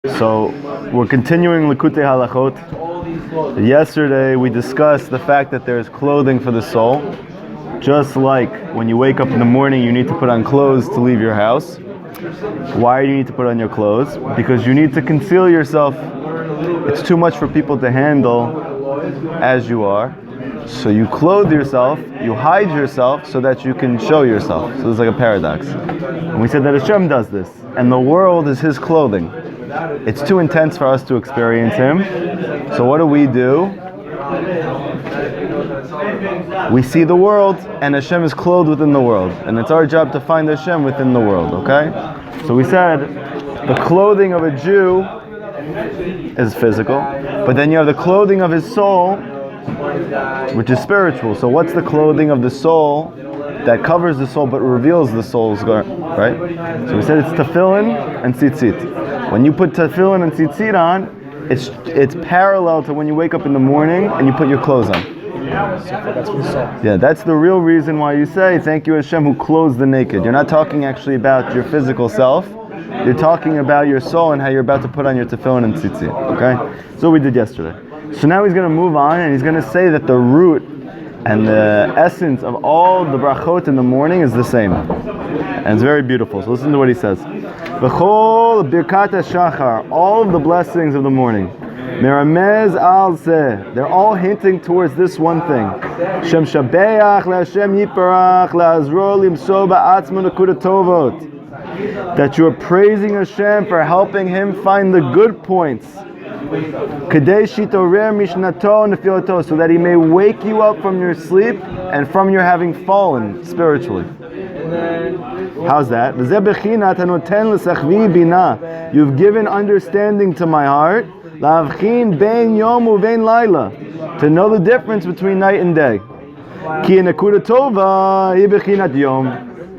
So we're continuing Likutei Halachot. Yesterday we discussed the fact that there is clothing for the soul. Just like when you wake up in the morning, you need to put on clothes to leave your house. Why do you need to put on your clothes? Because you need to conceal yourself. It's too much for people to handle as you are. So you clothe yourself, you hide yourself so that you can show yourself. So it's like a paradox. And we said that Hashem does this. And the world is His clothing. It's too intense for us to experience Him. So what do? We see the world, and Hashem is clothed within the world. And it's our job to find Hashem within the world, okay? So we said the clothing of a Jew is physical, but then you have the clothing of his soul, which is spiritual. So what's the clothing of the soul that covers the soul but reveals the soul's garment, right? So we said it's tefillin and tzitzit. When you put tefillin and tzitzit on, it's parallel to when you wake up in the morning and you put your clothes on. Yeah, that's the real reason why you say, thank you Hashem who clothes the naked. You're not talking actually about your physical self. You're talking about your soul and how you're about to put on your tefillin and tzitzit. Okay? That's what we did yesterday. So now he's going to move on and he's going to say that the root and the essence of all the brachot in the morning is the same. And it's very beautiful. So listen to what he says. V'chol birkat hashachar, all of the blessings of the morning. Meramez al zeh, they're all hinting towards this one thing. Shem shabeach le'Hashem yiparach le'azro limso ba'atzmo nekudat tovot. That you are praising Hashem for helping Him find the good points. Kadei shitorer mishnato nefilato, so that He may wake you up from your sleep and from your having fallen spiritually. How's that? You've given understanding to my heart, to know the difference between night and day.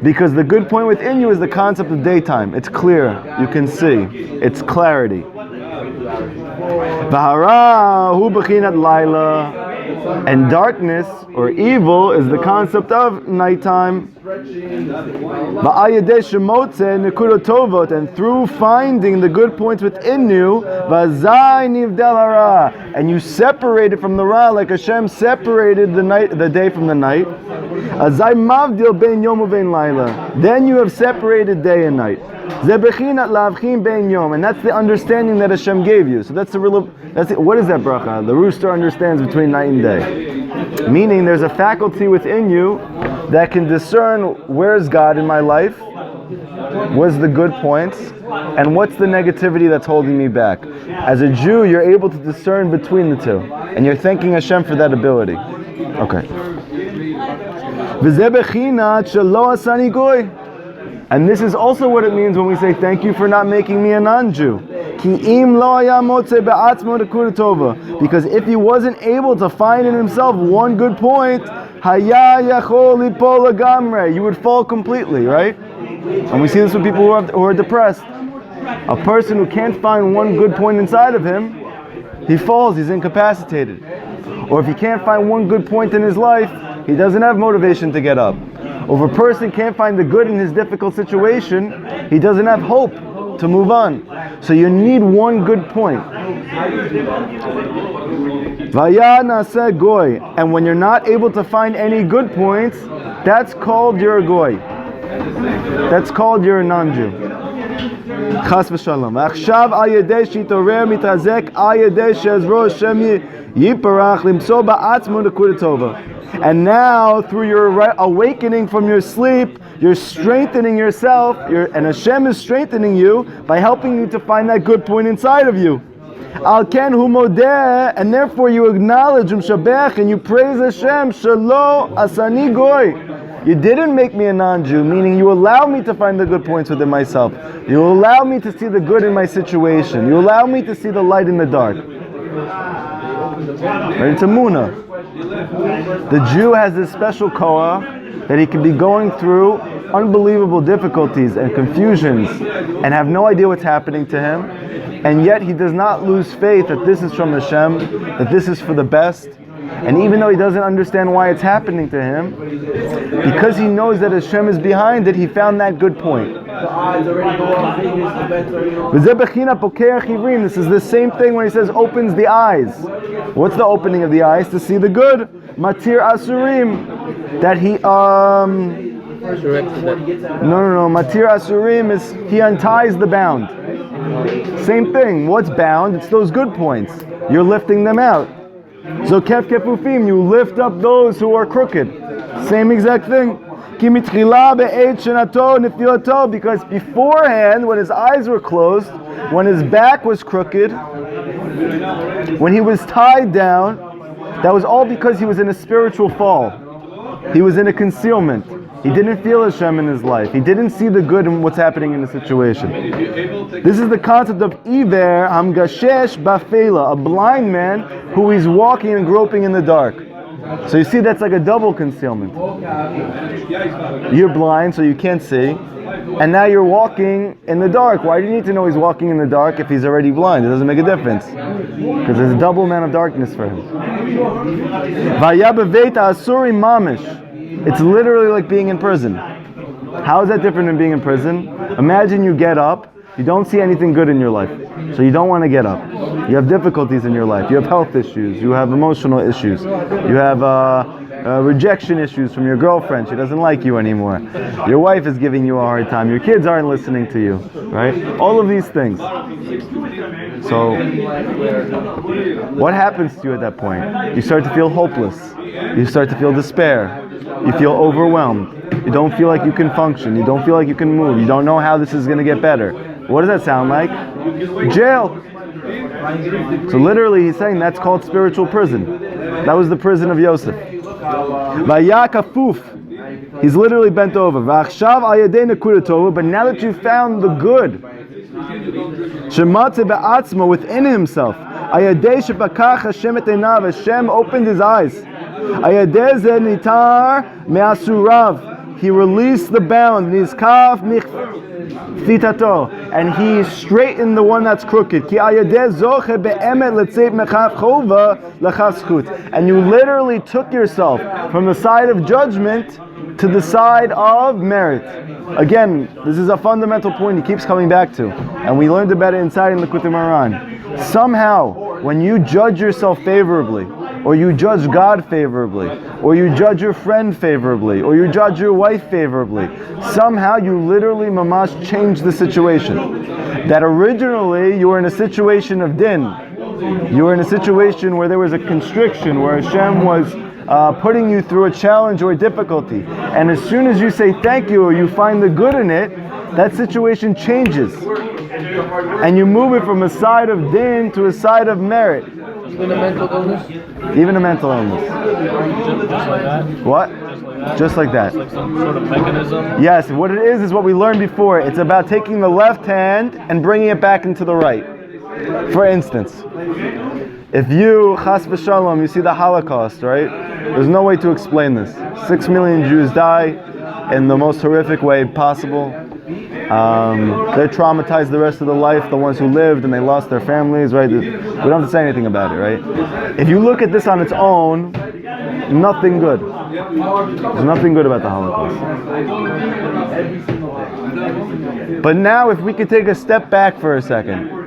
Because the good point within you is the concept of daytime. It's clear, you can see, it's clarity. And darkness or evil is the concept of nighttime. And through finding the good points within you, and you separate it from the ra, like Hashem separated the day from the night. Then you have separated day and night. And that's the understanding that Hashem gave you. So what is that bracha? The rooster understands between night and day. Meaning there's a faculty within you that can discern where's God in my life, what's the good points, and what's the negativity that's holding me back. As a Jew, you're able to discern between the two. And you're thanking Hashem for that ability. Okay. And this is also what it means when we say, thank you for not making me a non-Jew. Because if he wasn't able to find in himself one good point, you would fall completely, right? And we see this with people who are depressed. A person who can't find one good point inside of him, he falls, he's incapacitated. Or if he can't find one good point in his life, he doesn't have motivation to get up. Or if a person can't find the good in his difficult situation, he doesn't have hope to move on. So you need one good point. And when you're not able to find any good points, that's called you're a goy. That's called you're a non-Jew. Chas v'shalom. Achshav al yedei shitorer mitrazek al yedei she'ezro Hashem yiparach limso ba'atzmo nekudat tova. And now, through your awakening from your sleep, you're strengthening yourself, and Hashem is strengthening you by helping you to find that good point inside of you. Al ken hu modeh, and therefore you acknowledge Shabach and you praise Hashem. Shelo asani goy. You didn't make me a non-Jew, meaning you allow me to find the good points within myself. You allow me to see the good in my situation. You allow me to see the light in the dark. Right? It's a munah. The Jew has this special koah that he can be going through unbelievable difficulties and confusions and have no idea what's happening to him, and yet he does not lose faith that this is from Hashem, that this is for the best. And even though he doesn't understand why it's happening to him, because he knows that Hashem is behind it, he found that good point. eyes already go off, the bed's already over. This is the same thing when he says opens the eyes. What's the opening of the eyes? To see the good. Matir asurim. That he no. Matir asurim is he unties the bound. Same thing. What's bound? It's those good points. You're lifting them out. So kef kefufim, you lift up those who are crooked. Same exact thing. Because beforehand, when his eyes were closed, when his back was crooked, when he was tied down, that was all because he was in a spiritual fall. He was in a concealment. He didn't feel Hashem in his life. He didn't see the good in what's happening in the situation. This is the concept of Iver Hamgashesh Bafela, a blind man who is walking and groping in the dark. So you see, that's like a double concealment. You're blind, so you can't see, and now you're walking in the dark. Why do you need to know he's walking in the dark if he's already blind? It doesn't make a difference, because there's a double amount of darkness for him. It's literally like being in prison. How is that different than being in prison? Imagine you get up, you don't see anything good in your life, so you don't want to get up. You have difficulties in your life. You have health issues. You have emotional issues. You have rejection issues from your girlfriend. She doesn't like you anymore. Your wife is giving you a hard time. Your kids aren't listening to you, right? All of these things. So, what happens to you at that point? You start to feel hopeless. You start to feel despair. You feel overwhelmed. You don't feel like you can function. You don't feel like you can move. You don't know how this is going to get better. What does that sound like? Jail. So literally he's saying that's called spiritual prison. That was the prison of Yosef. Vayakafuf. He's literally bent over. But now that you found the good, within himself, Hashem opened his eyes. He released the bound, and he straightened the one that's crooked. And you literally took yourself from the side of judgment to the side of merit. Again, this is a fundamental point he keeps coming back to, and we learned about it inside in Likutei Moharan. Somehow, when you judge yourself favorably, or you judge God favorably, or you judge your friend favorably, or you judge your wife favorably, somehow you literally mamash change the situation. That originally you were in a situation of din. You were in a situation where there was a constriction, where Hashem was putting you through a challenge or a difficulty. And as soon as you say thank you, or you find the good in it, that situation changes. And you move it from a side of din to a side of merit. Even a mental illness? Even a mental illness. Just like that? What? Just like that. It's like some sort of mechanism? Yes, what it is what we learned before. It's about taking the left hand and bringing it back into the right. For instance, if you, chas v'shalom, you see the Holocaust, right? There's no way to explain this. 6 million Jews die in the most horrific way possible. They're traumatized the rest of their life, the ones who lived and they lost their families, right? We don't have to say anything about it, right? If you look at this on its own, nothing good. There's nothing good about the Holocaust. But now if we could take a step back for a second,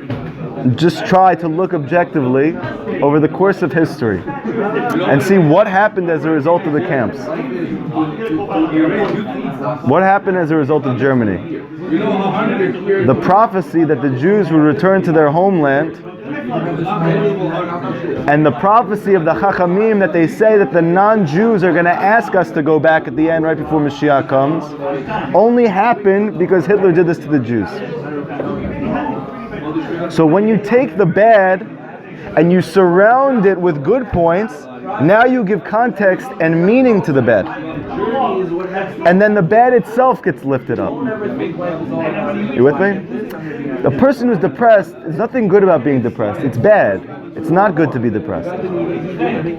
just try to look objectively over the course of history and see what happened as a result of the camps. What happened as a result of Germany? The prophecy that the Jews would return to their homeland, and the prophecy of the Chachamim that they say that the non-Jews are going to ask us to go back at the end right before Mashiach comes, only happened because Hitler did this to the Jews. So when you take the bad and you surround it with good points, now you give context and meaning to the bad. And then the bad itself gets lifted up. You with me? The person who's depressed, there's nothing good about being depressed. It's bad. It's not good to be depressed.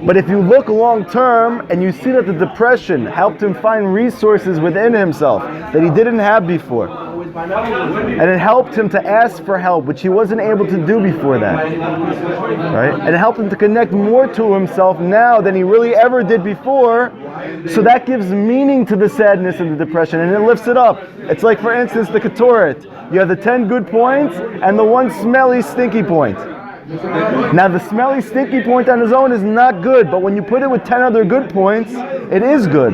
But if you look long term and you see that the depression helped him find resources within himself that he didn't have before, and it helped him to ask for help, which he wasn't able to do before that, right? And it helped him to connect more to himself now than he really ever did before. So that gives meaning to the sadness and the depression, and it lifts it up. It's like, for instance, the Ketoret. You have the 10 good points and the one smelly, stinky point. Now the smelly, stinky point on his own is not good, but when you put it with 10 other good points, it is good.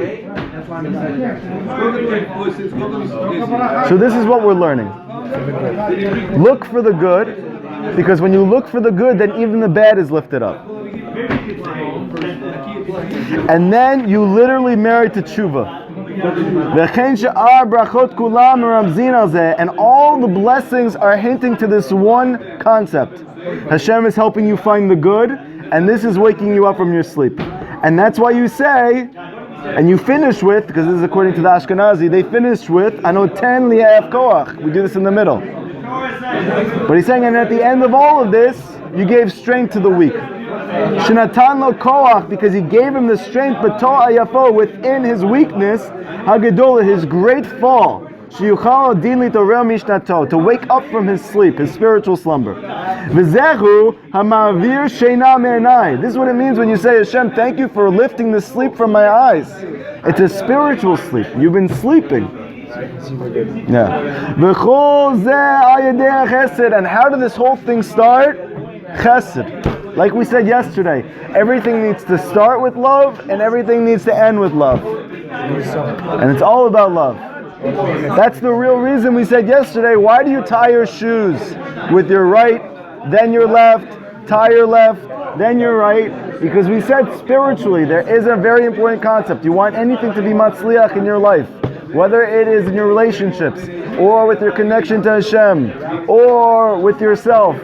So this is what we're learning. Look for the good, because when you look for the good, then even the bad is lifted up. And then you literally merit to tshuva. And all the blessings are hinting to this one concept. Hashem is helping you find the good, and this is waking you up from your sleep. And that's why you say, and you finish with, because this is according to the Ashkenazi, they finish with, Anoten li'af koach. We do this in the middle. But he's saying, and at the end of all of this, you gave strength to the weak. Shenatan lo koach, because he gave him the strength, but to'ayafo, within his weakness, hagedol, his great fall, sheyuchal din litorel mishnato, to wake up from his sleep, his spiritual slumber. V'zehu hamavir sheina me'enai. This is what it means when you say, Hashem, thank you for lifting the sleep from my eyes. It's a spiritual sleep. You've been sleeping. Yeah. V'chol zeh ayedei chesed. And how did this whole thing start? Chesed. Like we said yesterday, everything needs to start with love and everything needs to end with love. And it's all about love. That's the real reason we said yesterday, why do you tie your shoes with your right, then your left, tie your left, then your right? Because we said spiritually, there is a very important concept. You want anything to be matzliach in your life, whether it is in your relationships, or with your connection to Hashem, or with yourself,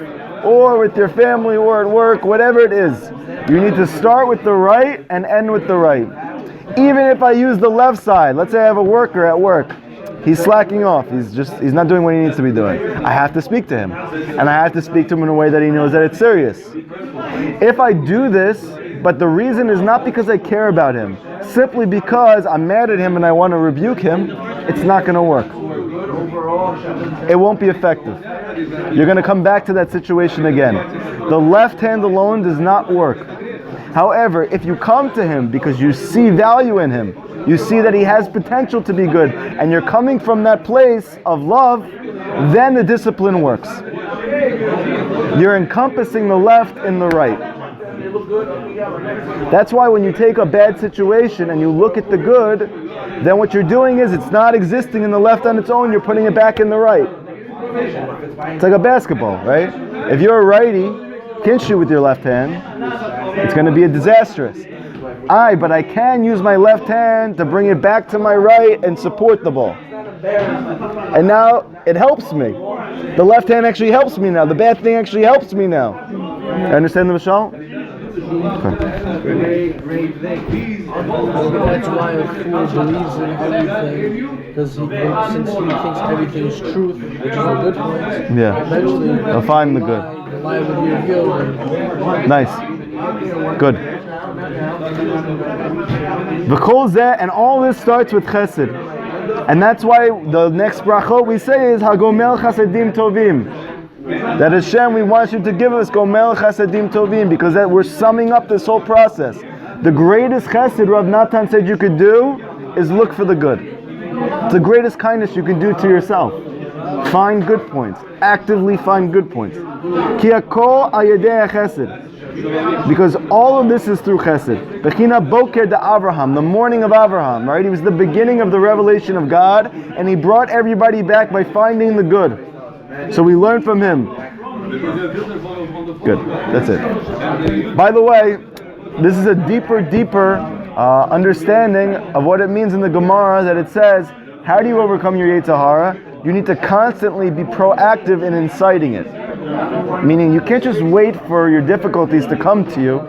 or with your family, or at work, whatever it is. You need to start with the right and end with the right. Even if I use the left side, let's say I have a worker at work, he's slacking off, he's not doing what he needs to be doing. I have to speak to him. And I have to speak to him in a way that he knows that it's serious. If I do this, but the reason is not because I care about him, simply because I'm mad at him and I want to rebuke him, it's not going to work. It won't be effective. You're going to come back to that situation again. The left hand alone does not work. However, if you come to him because you see value in him, you see that he has potential to be good, and you're coming from that place of love, then the discipline works. You're encompassing the left and the right. That's why when you take a bad situation and you look at the good, then what you're doing is it's not existing in the left on its own, you're putting it back in the right. It's like a basketball, right? If you're a righty, can't shoot with your left hand, it's going to be a disastrous. But I can use my left hand to bring it back to my right and support the ball. And now it helps me. The left hand actually helps me now. The bad thing actually helps me now. Understand the Mishal? Okay. That's why a fool believes in everything, because since he thinks everything is truth, which is a good point, eventually he'll find the good. The lie will be revealed. Nice. Good. V'kol zeh, and all this starts with chesed. And that's why the next brachot we say is Hagomel Chasedim Tovim. That Hashem, we want you to give us Gomel Chasedim Tovim, because that we're summing up this whole process. The greatest chesed Rav Natan said you could do is look for the good. It's the greatest kindness you can do to yourself. Find good points. Actively find good points. Ki hakol ayedei chesed. Because all of this is through chesed. Bechina boker de Avraham, the morning of Avraham, right? He was the beginning of the revelation of God, and he brought everybody back by finding the good. So we learn from him. Good. That's it. By the way, this is a deeper understanding of what it means in the Gemara, that it says, how do you overcome your Yetzer Hara? You need to constantly be proactive in inciting it. Meaning you can't just wait for your difficulties to come to you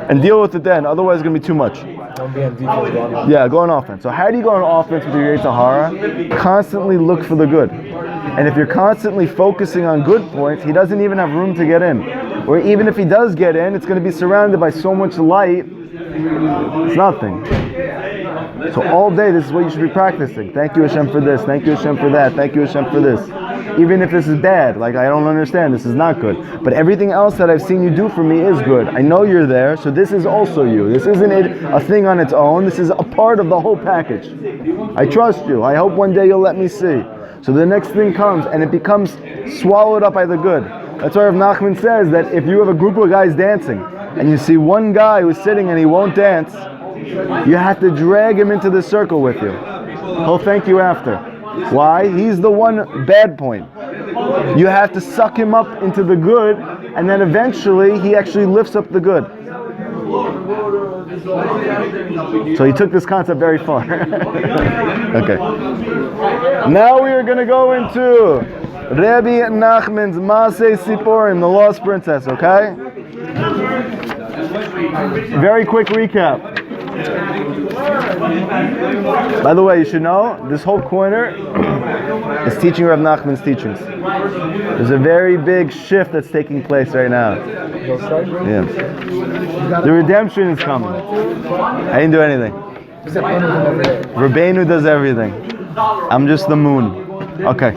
and deal with it then, otherwise it's going to be too much. Don't be on defense, go on offense. Yeah, go on offense. So how do you go on offense with your Yetzer Hara? Constantly look for the good. And if you're constantly focusing on good points, he doesn't even have room to get in. Or even if he does get in, it's going to be surrounded by so much light, it's nothing. So all day, this is what you should be practicing. Thank you Hashem for this, thank you Hashem for that, thank you Hashem for this. even if this is bad. Like, I don't understand, this is not good. But everything else that I've seen you do for me is good. I know you're there, so this is also you. This isn't a thing on its own. This is a part of the whole package. I trust you. I hope one day you'll let me see. So the next thing comes, and it becomes swallowed up by the good. That's why Rav Nachman says that if you have a group of guys dancing, and you see one guy who's sitting and he won't dance, you have to drag him into the circle with you. He'll thank you after. Why? He's the one bad point. You have to suck him up into the good, and then eventually he actually lifts up the good. So he took this concept very far. Okay. Now we are going to go into Rabbi Nachman's Masei Sipurim, the Lost Princess, okay? Very quick recap. By the way, you should know, this whole corner is teaching Rav Nachman's teachings. There's a very big shift that's taking place right now. Yeah. The redemption is coming. I didn't do anything. Rabbeinu does everything. I'm just the moon. Okay.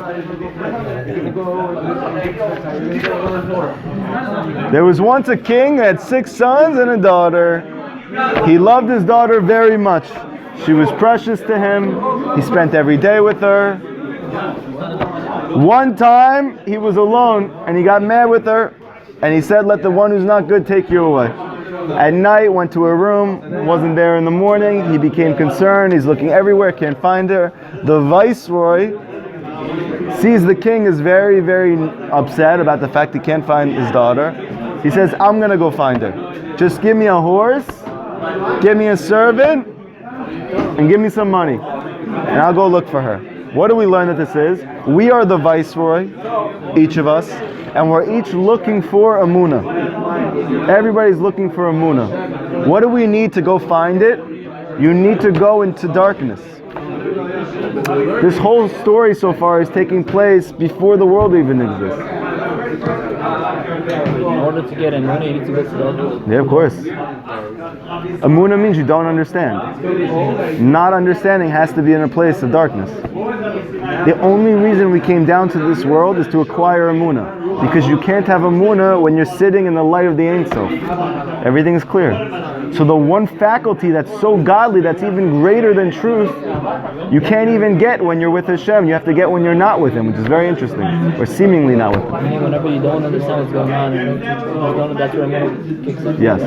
There was once a king who had 6 sons and a daughter. He loved his daughter very much. She was precious to him. He spent every day with her. One time he was alone and he got mad with her and he said, "Let the one who's not good take you away." At night, went to her room, wasn't there in the morning. He became concerned. He's looking everywhere, can't find her. The viceroy sees the king is very, very upset about the fact he can't find his daughter. He says, "I'm going to go find her. Just give me a horse, give me a servant, and give me some money, and I'll go look for her." What do we learn that this is? We are the viceroy, each of us, and we're each looking for Amunah. Everybody's looking for Amunah. What do we need to go find it? You need to go into darkness. This whole story so far is taking place before the world even exists. In order to get Amunah, you need to go to darkness. Yeah, of course. Amunah means you don't understand. Not understanding has to be in a place of darkness. The only reason we came down to this world is to acquire Amunah. Because you can't have Amunah when you're sitting in the light of the Ein Sof. Everything is clear. So the one faculty that's so godly, that's even greater than truth, you can't even get when you're with Hashem. You have to get when you're not with Him, which is very interesting. Or seemingly not with Him. Meaning whenever you don't understand what's going on, that's where Amunah kicks in. Yes.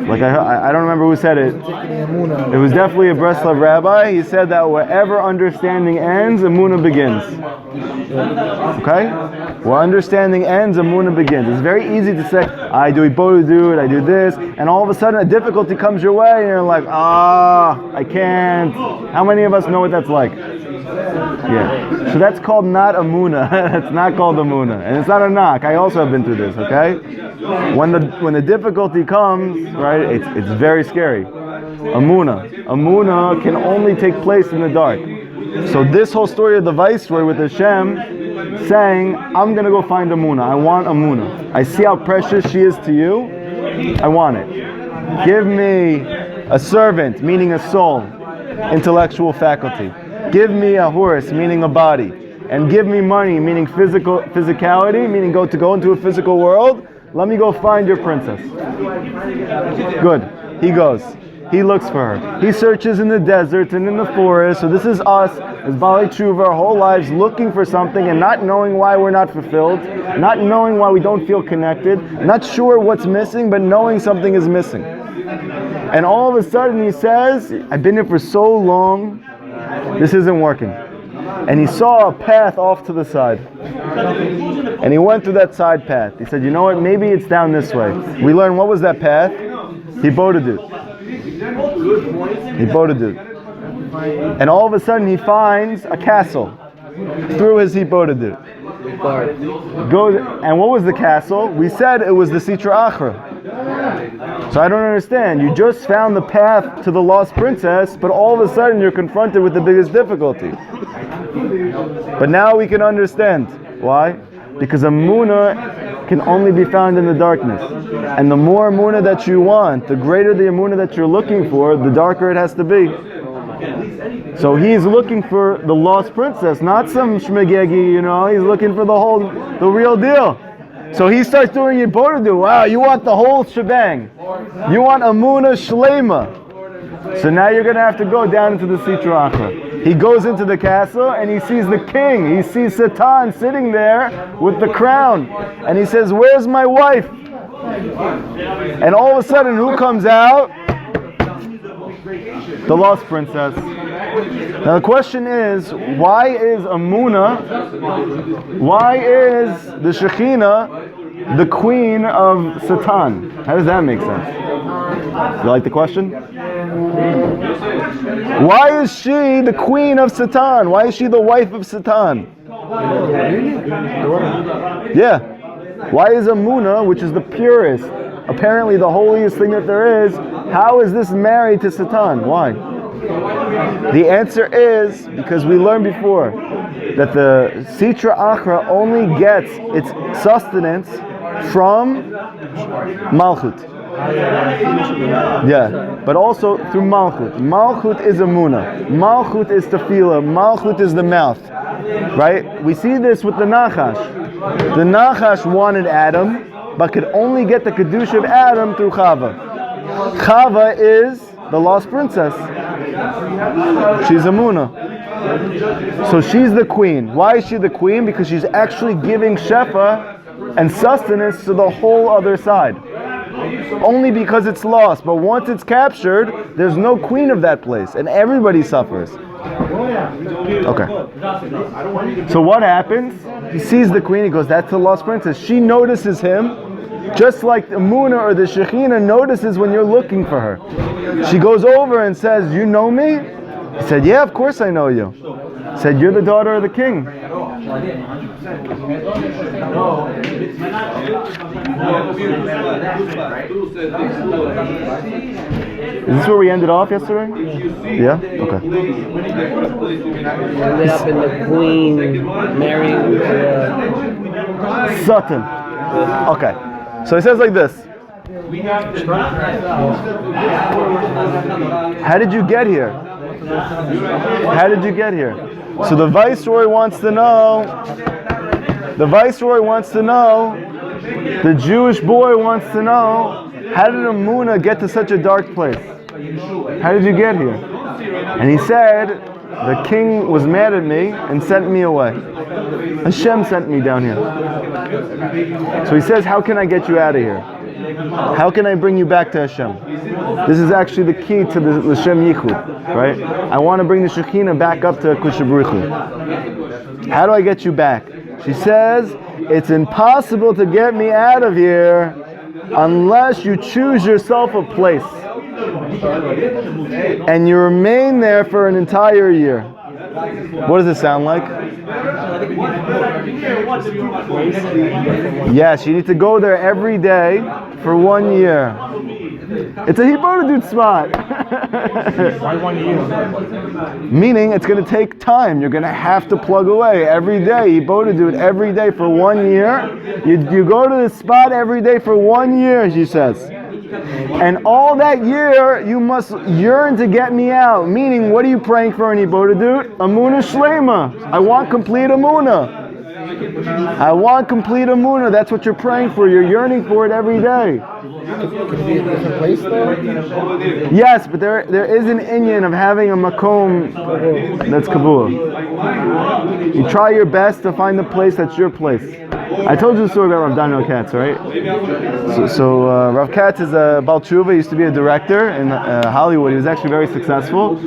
Like I don't remember who said it. It was definitely a Breslov rabbi. He said that wherever understanding ends, Amunah begins. Okay? Where understanding ends, Amunah begins. It's very easy to say, I do it, I do this, and all of a sudden a difficulty comes your way and you're like, I can't. How many of us know what that's like? Yeah. So that's called not Amunah. That's not called Amunah. And it's not a knock. I also have been through this, okay? When the difficulty comes, right, it's very scary. Amunah can only take place in the dark. So this whole story of the viceroy with Hashem saying, I'm going to go find Amunah. I want Amunah. I see how precious she is to you. I want it. Give me a servant, meaning a soul, intellectual faculty. Give me a horse, meaning a body. And give me money, meaning physicality, meaning go into a physical world. Let me go find your princess. Good. He goes. He looks for her. He searches in the desert and in the forest. So this is us, as Baalei Tshuva, our whole lives looking for something and not knowing why we're not fulfilled, not knowing why we don't feel connected, not sure what's missing, but knowing something is missing. And all of a sudden he says, I've been here for so long, this isn't working. And he saw a path off to the side. And he went through that side path. He said, you know what, maybe it's down this way. We learned what was that path? Hibodedut. And all of a sudden he finds a castle through his Hibodedut. And what was the castle? We said it was the Sitra Achra. So I don't understand. You just found the path to the lost princess, but all of a sudden you're confronted with the biggest difficulty. But now we can understand. Why? Because Amunah can only be found in the darkness. And the more Amunah that you want, the greater the Amunah that you're looking for, the darker it has to be. So he's looking for the lost princess, not some shmegegi, he's looking for the real deal. So he starts doing Yibodedu. Wow, you want the whole shebang. You want Amuna Shlema. So now you're going to have to go down into the Sitra Achra. He goes into the castle and he sees the king. He sees Satan sitting there with the crown. And he says, where's my wife? And all of a sudden, who comes out? The lost princess. Now the question is, why is Amuna, why is the Shekhinah the queen of Satan? How does that make sense? You like the question? Why is she the queen of Satan? Why is she the wife of Satan? Yeah. Why is Amuna, which is the purest, apparently the holiest thing that there is, how is this married to Satan? Why? The answer is because we learned before that the Sitra Achra only gets its sustenance from Malchut. Yeah, but also through Malchut. Malchut is Amuna. Malchut is Tefillah. Malchut is the mouth. Right? We see this with the Nachash. The Nachash wanted Adam, but could only get the Kedusha of Adam through Chava. Chava is the lost princess. She's Amuna. So she's the queen. Why is she the queen? Because she's actually giving Shefa and sustenance to the whole other side. Only because it's lost. But once it's captured, there's no queen of that place. And everybody suffers. Okay. So what happens? He sees the queen. He goes, that's the lost princess. She notices him. Just like the Amuna or the Shekhinah notices when you're looking for her. She goes over and says, you know me? He said, yeah, of course I know you. He said, you're the daughter of the king. Is this where we ended off yesterday? Yeah? Okay. Ended up in the queen marrying Satan. Okay. So he says like this. How did you get here? How did you get here? So the viceroy wants to know, the Jewish boy wants to know, how did Amuna get to such a dark place? How did you get here? And he said, the king was mad at me and sent me away. Hashem sent me down here. So he says, how can I get you out of here? How can I bring you back to Hashem? This is actually the key to the Hashem Yichud, right? I want to bring the Shekhinah back up to Kusha Baruch Hu. How do I get you back? She says, it's impossible to get me out of here unless you choose yourself a place. And you remain there for an entire year. What does it sound like? Yes, you need to go there every day for 1 year. It's a Hibodedut spot. Why 1 year? Meaning it's going to take time. You're going to have to plug away every day. Hibodedut every day for 1 year. You go to the spot every day for 1 year, she says. And all that year, you must yearn to get me out. Meaning, what are you praying for in Hibodedut? Amuna Shlema. I want complete Amuna. I want complete Amuna. That's what you're praying for. You're yearning for it every day. Could it be a different place though? Yes, but there is an inyan of having a makom that's kabul. You try your best to find the place that's your place. I told you the story about Rav Daniel Katz, right? So Rav Katz is a Baal Tshuva. He used to be a director in Hollywood. He was actually very successful,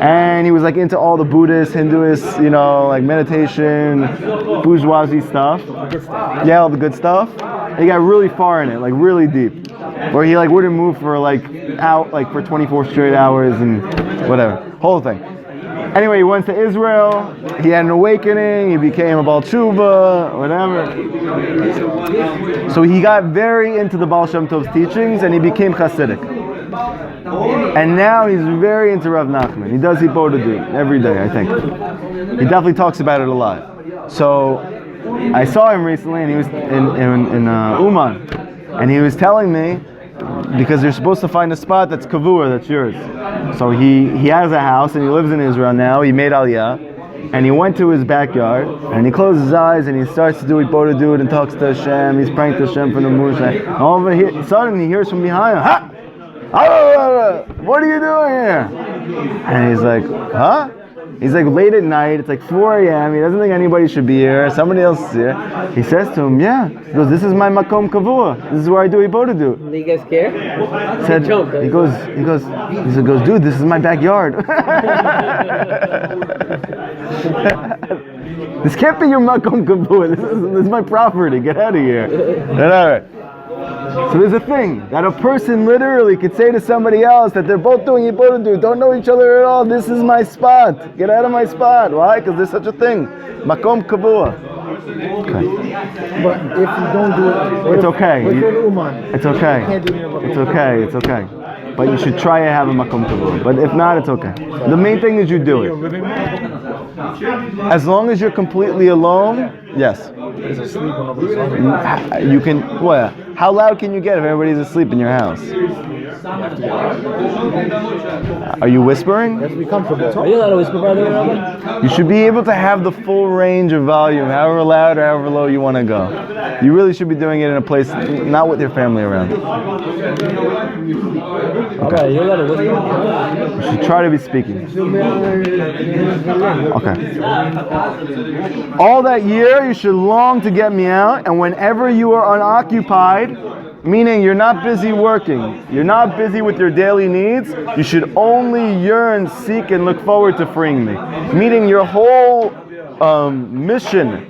and he was like into all the Buddhist, Hinduist, like meditation, bourgeoisie stuff. Yeah, all the good stuff. And he got really far in it, like really deep, where he like wouldn't move for for 24 straight hours and whatever, whole thing. Anyway, he went to Israel, he had an awakening, he became a Baal Tshuva, whatever. So he got very into the Baal Shem Tov's teachings and he became Hasidic. And now he's very into Rav Nachman. He does Hibodedut every day, I think. He definitely talks about it a lot. So I saw him recently and he was in Uman. And he was telling me, because you're supposed to find a spot that's kavua, that's yours. So he has a house and he lives in Israel now. He made Aliyah. And he went to his backyard and he closes his eyes and he starts to do Ibodadut and talks to Hashem. He's praying to Hashem for the Musha. And all of a sudden he hears from behind him, "Ha! What are you doing here?" And he's like, "Huh?" He's like, late at night, it's like 4 a.m. He doesn't think anybody should be here. Somebody else is here. He says to him, "Yeah." He goes, "This is my makom kavua. This is where I do Ibodadut." Did he get scared? He goes, "Dude, this is my backyard." This can't be your makom kavua. This is my property. Get out of here. All right. So there's a thing that a person literally could say to somebody else that they're both doing Ibodadut, don't know each other at all. This is my spot. Get out of my spot. Why? Because there's such a thing. Makom kavua. Okay. But if you don't do it, it's okay. It's okay. You can't do it. It's okay. It's okay. But you should try to have a makom kavua. But if not, it's okay. The main thing is you do it. As long as you're completely alone, yes. You can. Well, how loud can you get if everybody's asleep in your house? Are you whispering? You have to be comfortable. Are you allowed to whisper, by the way, Rabbi? You should be able to have the full range of volume, however loud or however low you want to go. You really should be doing it in a place not with your family around. Okay. You're allowed to whisper. You should try to be speaking. Okay. All that year, you should long to get me out, and whenever you are unoccupied, meaning you're not busy working, you're not busy with your daily needs, you should only yearn, seek, and look forward to freeing me. Meaning your whole mission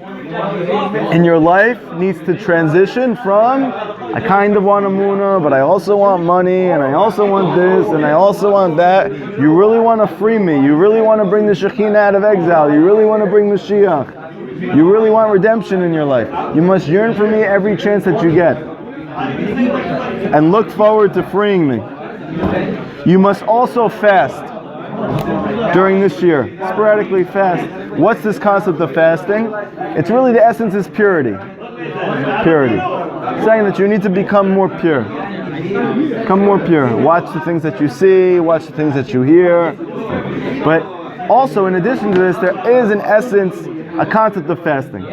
in your life needs to transition from, I kind of want a munah, but I also want money, and I also want this, and I also want that. You really want to free me. You really want to bring the Shekhinah out of exile. You really want to bring Mashiach. You really want redemption in your life. You must yearn for me every chance that you get. And look forward to freeing me. You must also fast during this year. Sporadically fast. What's this concept of fasting? It's really, the essence is purity. Purity. Saying that you need to become more pure. Become more pure. Watch the things that you see, watch the things that you hear. But also, in addition to this, there is an essence, a concept of fasting.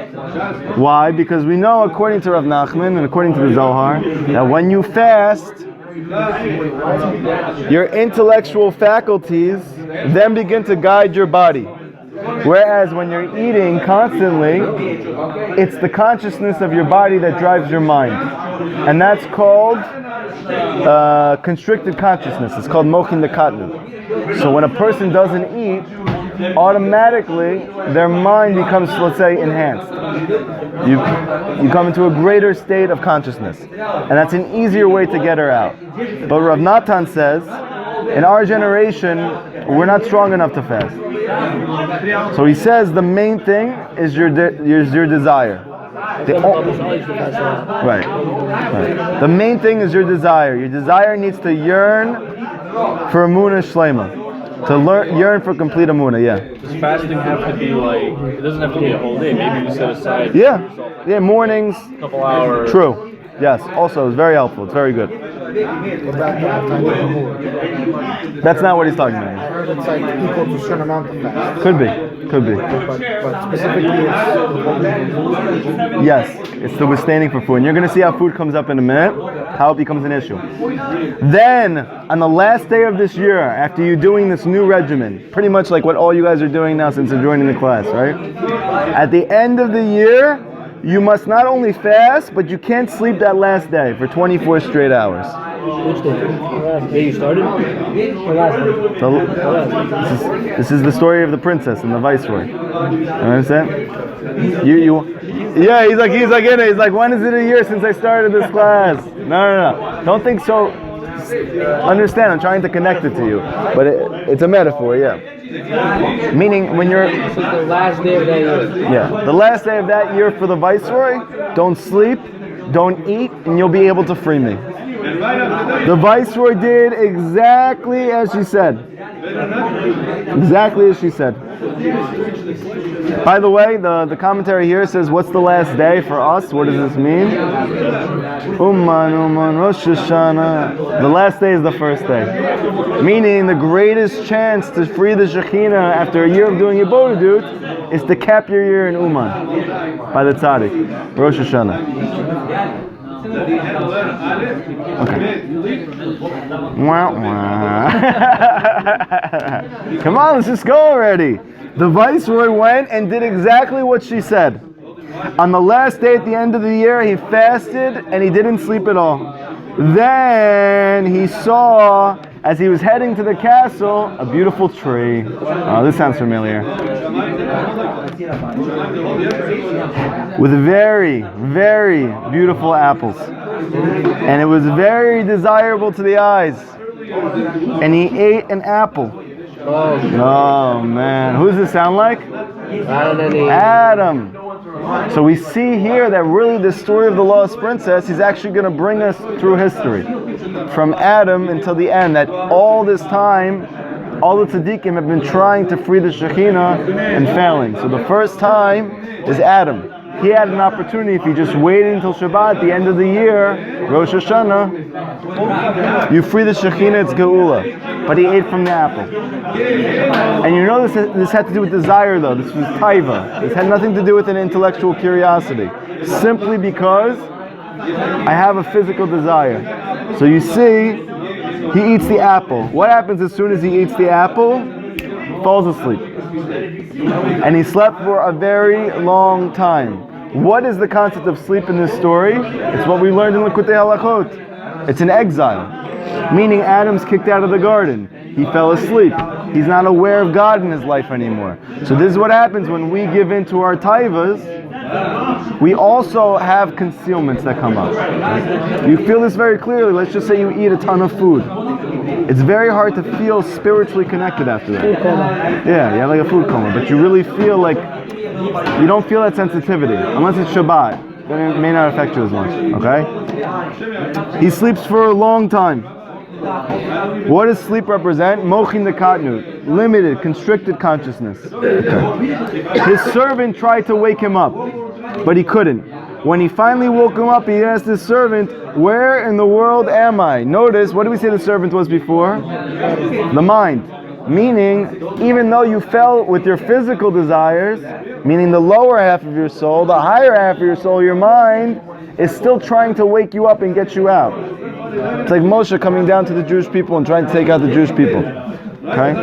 Why? Because we know, according to Rav Nachman and according to the Zohar, that when you fast, your intellectual faculties then begin to guide your body. Whereas when you're eating constantly, it's the consciousness of your body that drives your mind. And that's called constricted consciousness. It's called mochin dekatnu. So when a person doesn't eat, automatically their mind becomes, let's say, enhanced. You come into a greater state of consciousness. And that's an easier way to get her out. But Rav Natan says, in our generation, we're not strong enough to fast. So he says the main thing is your desire. Right. The main thing is your desire. Your desire needs to yearn for Emunah Shlema. To yearn for complete Emunah, yeah. Does fasting have to be like, it doesn't have to be a whole day, maybe you set aside Yeah, mornings. a couple hours. True. Yes, also it's very helpful. It's very good. That's not what he's talking about. I heard it's like equal to a certain amount of fast. Could be. But specifically Yes, it's the withstanding for food. And you're going to see how food comes up in a minute, how it becomes an issue. Then, on the last day of this year, after you doing this new regimen, pretty much like what all you guys are doing now since you're joining the class, right? At the end of the year, you must not only fast, but you can't sleep that last day for 24 straight hours. which day? Last day you started? Or last day? So, this is the story of the princess and the viceroy. You understand? Yeah, he's like in it. He's like, when is it a year since I started this class? No. Don't think so. Understand, I'm trying to connect it to you. But it's a metaphor, yeah. Meaning when you're... This is the last day of that year. Yeah, the last day of that year for the viceroy, don't sleep, don't eat, and you'll be able to free me. The viceroy did exactly as she said. Exactly as she said. By the way, the commentary here says, what's the last day for us? What does this mean? Uman, Rosh Hashanah. The last day is the first day. Meaning the greatest chance to free the Shekhinah after a year of doing Yibodedut is to cap your year in Uman by the Tzaddik, Rosh Hashanah. Okay. Come on, let's just go already. The Viceroy went and did exactly what she said. On the last day at the end of the year, he fasted and he didn't sleep at all. Then he saw, as he was heading to the castle, a beautiful tree. Oh, this sounds familiar. With very, very beautiful apples. And it was very desirable to the eyes. And he ate an apple. Oh man, who does this sound like? Adam. So we see here that really the story of the Lost Princess is actually going to bring us through history. From Adam until the end, that all this time, all the tzaddikim have been trying to free the Shekhinah and failing. So the first time is Adam. He had an opportunity if he just waited until Shabbat, the end of the year, Rosh Hashanah, you free the Shekhinah, it's Geula. But he ate from the apple. And you know this had to do with desire though. This was taiva. This had nothing to do with an intellectual curiosity. Simply because I have a physical desire. So you see, he eats the apple. What happens as soon as he eats the apple? Falls asleep. And he slept for a very long time. What is the concept of sleep in this story? It's what we learned in Likutei Halachot. It's an exile. Meaning Adam's kicked out of the garden. He fell asleep. He's not aware of God in his life anymore. So this is what happens when we give in to our taivas. We also have concealments that come up. You feel this very clearly. Let's just say you eat a ton of food. It's very hard to feel spiritually connected after that. Yeah, you have like a food coma, but you really feel like you don't feel that sensitivity unless it's Shabbat. Then it may not affect you as much. Okay? He sleeps for a long time. What does sleep represent? Mochin the katnut, limited, constricted consciousness. Okay. His servant tried to wake him up, but he couldn't. When he finally woke him up, he asked his servant, where in the world am I? Notice, what did we say the servant was before? The mind. Meaning, even though you fell with your physical desires, meaning the lower half of your soul, the higher half of your soul, your mind, is still trying to wake you up and get you out. It's like Moshe coming down to the Jewish people and trying to take out the Jewish people. Okay?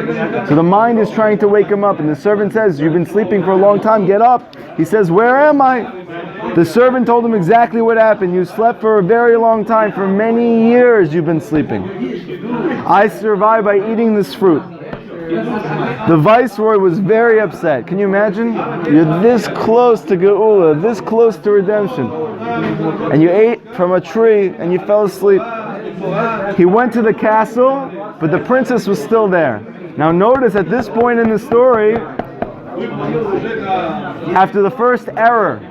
So the mind is trying to wake him up, and the servant says, you've been sleeping for a long time, get up. He says, where am I? The servant told him exactly what happened. You slept for a very long time. For many years you've been sleeping. I survived by eating this fruit. The Viceroy was very upset. Can you imagine? You're this close to Geula, this close to redemption. And you ate from a tree and you fell asleep. He went to the castle, but the princess was still there. Now notice at this point in the story, after the first error,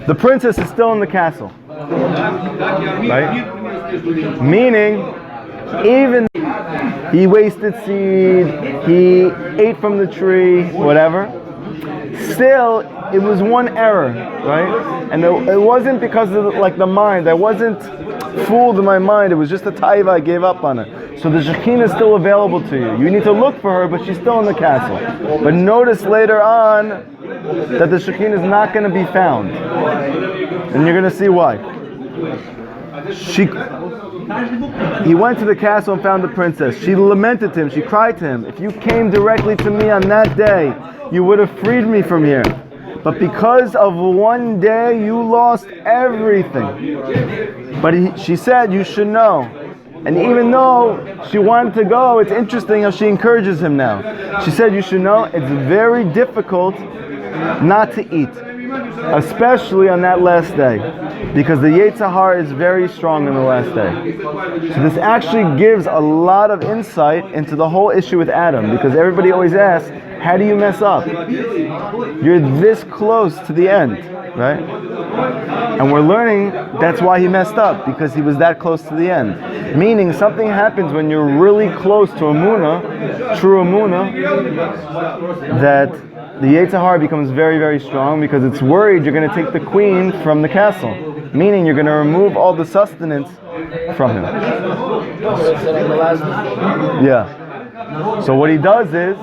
the princess is still in the castle. Right? Meaning, even he wasted seed, he ate from the tree, whatever. Still, it was one error, right? And it wasn't because of like the mind. I wasn't fooled in my mind. It was just a taiva. I gave up on it. So the Shekhinah is still available to you. You need to look for her, but she's still in the castle. But notice later on that the Shekhinah is not going to be found. And you're going to see why. He went to the castle and found the princess. She lamented to him. She cried to him, if you came directly to me on that day, you would have freed me from here. But because of one day, you lost everything. But she said, you should know. And even though she wanted to go, it's interesting how she encourages him now. She said, you should know, it's very difficult not to eat. Especially on that last day. Because the Yetzer Hara is very strong on the last day. So this actually gives a lot of insight into the whole issue with Adam. Because everybody always asks, how do you mess up? You're this close to the end. right? And we're learning that's why he messed up, because he was that close to the end. Meaning something happens when you're really close to Emunah, true Emunah, that the Yetzer Hara becomes very, very strong because it's worried you're going to take the queen from the castle. Meaning you're going to remove all the sustenance from him. Yeah. So what he does is,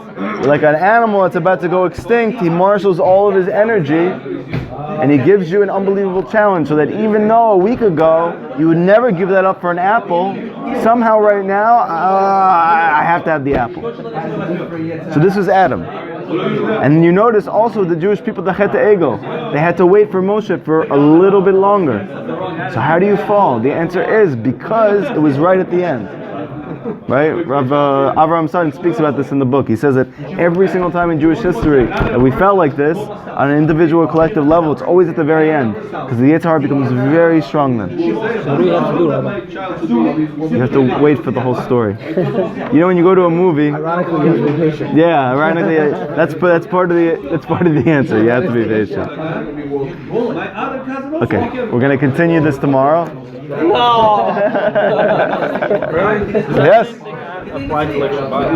like an animal that's about to go extinct, he marshals all of his energy and he gives you an unbelievable challenge, so that even though a week ago you would never give that up for an apple, somehow right now, I have to have the apple. So this was Adam. And you notice also the Jewish people, the Chet Ego, they had to wait for Moshe for a little bit longer. So how do you fall? The answer is because it was right at the end. Right? Rav Avraham Stern speaks about this in the book. He says that every single time in Jewish history that we felt like this, on an individual or collective level, it's always at the very end. Because the Yetzer Hara becomes very strong then. So what do you have to do, Rabbi? You have to wait for the whole story. You know when you go to a movie... Ironically, you have to be patient. Yeah, ironically, that's part of the answer. You have to be patient. Okay, we're going to continue this tomorrow. No! Yes. Applied to like Shabbat.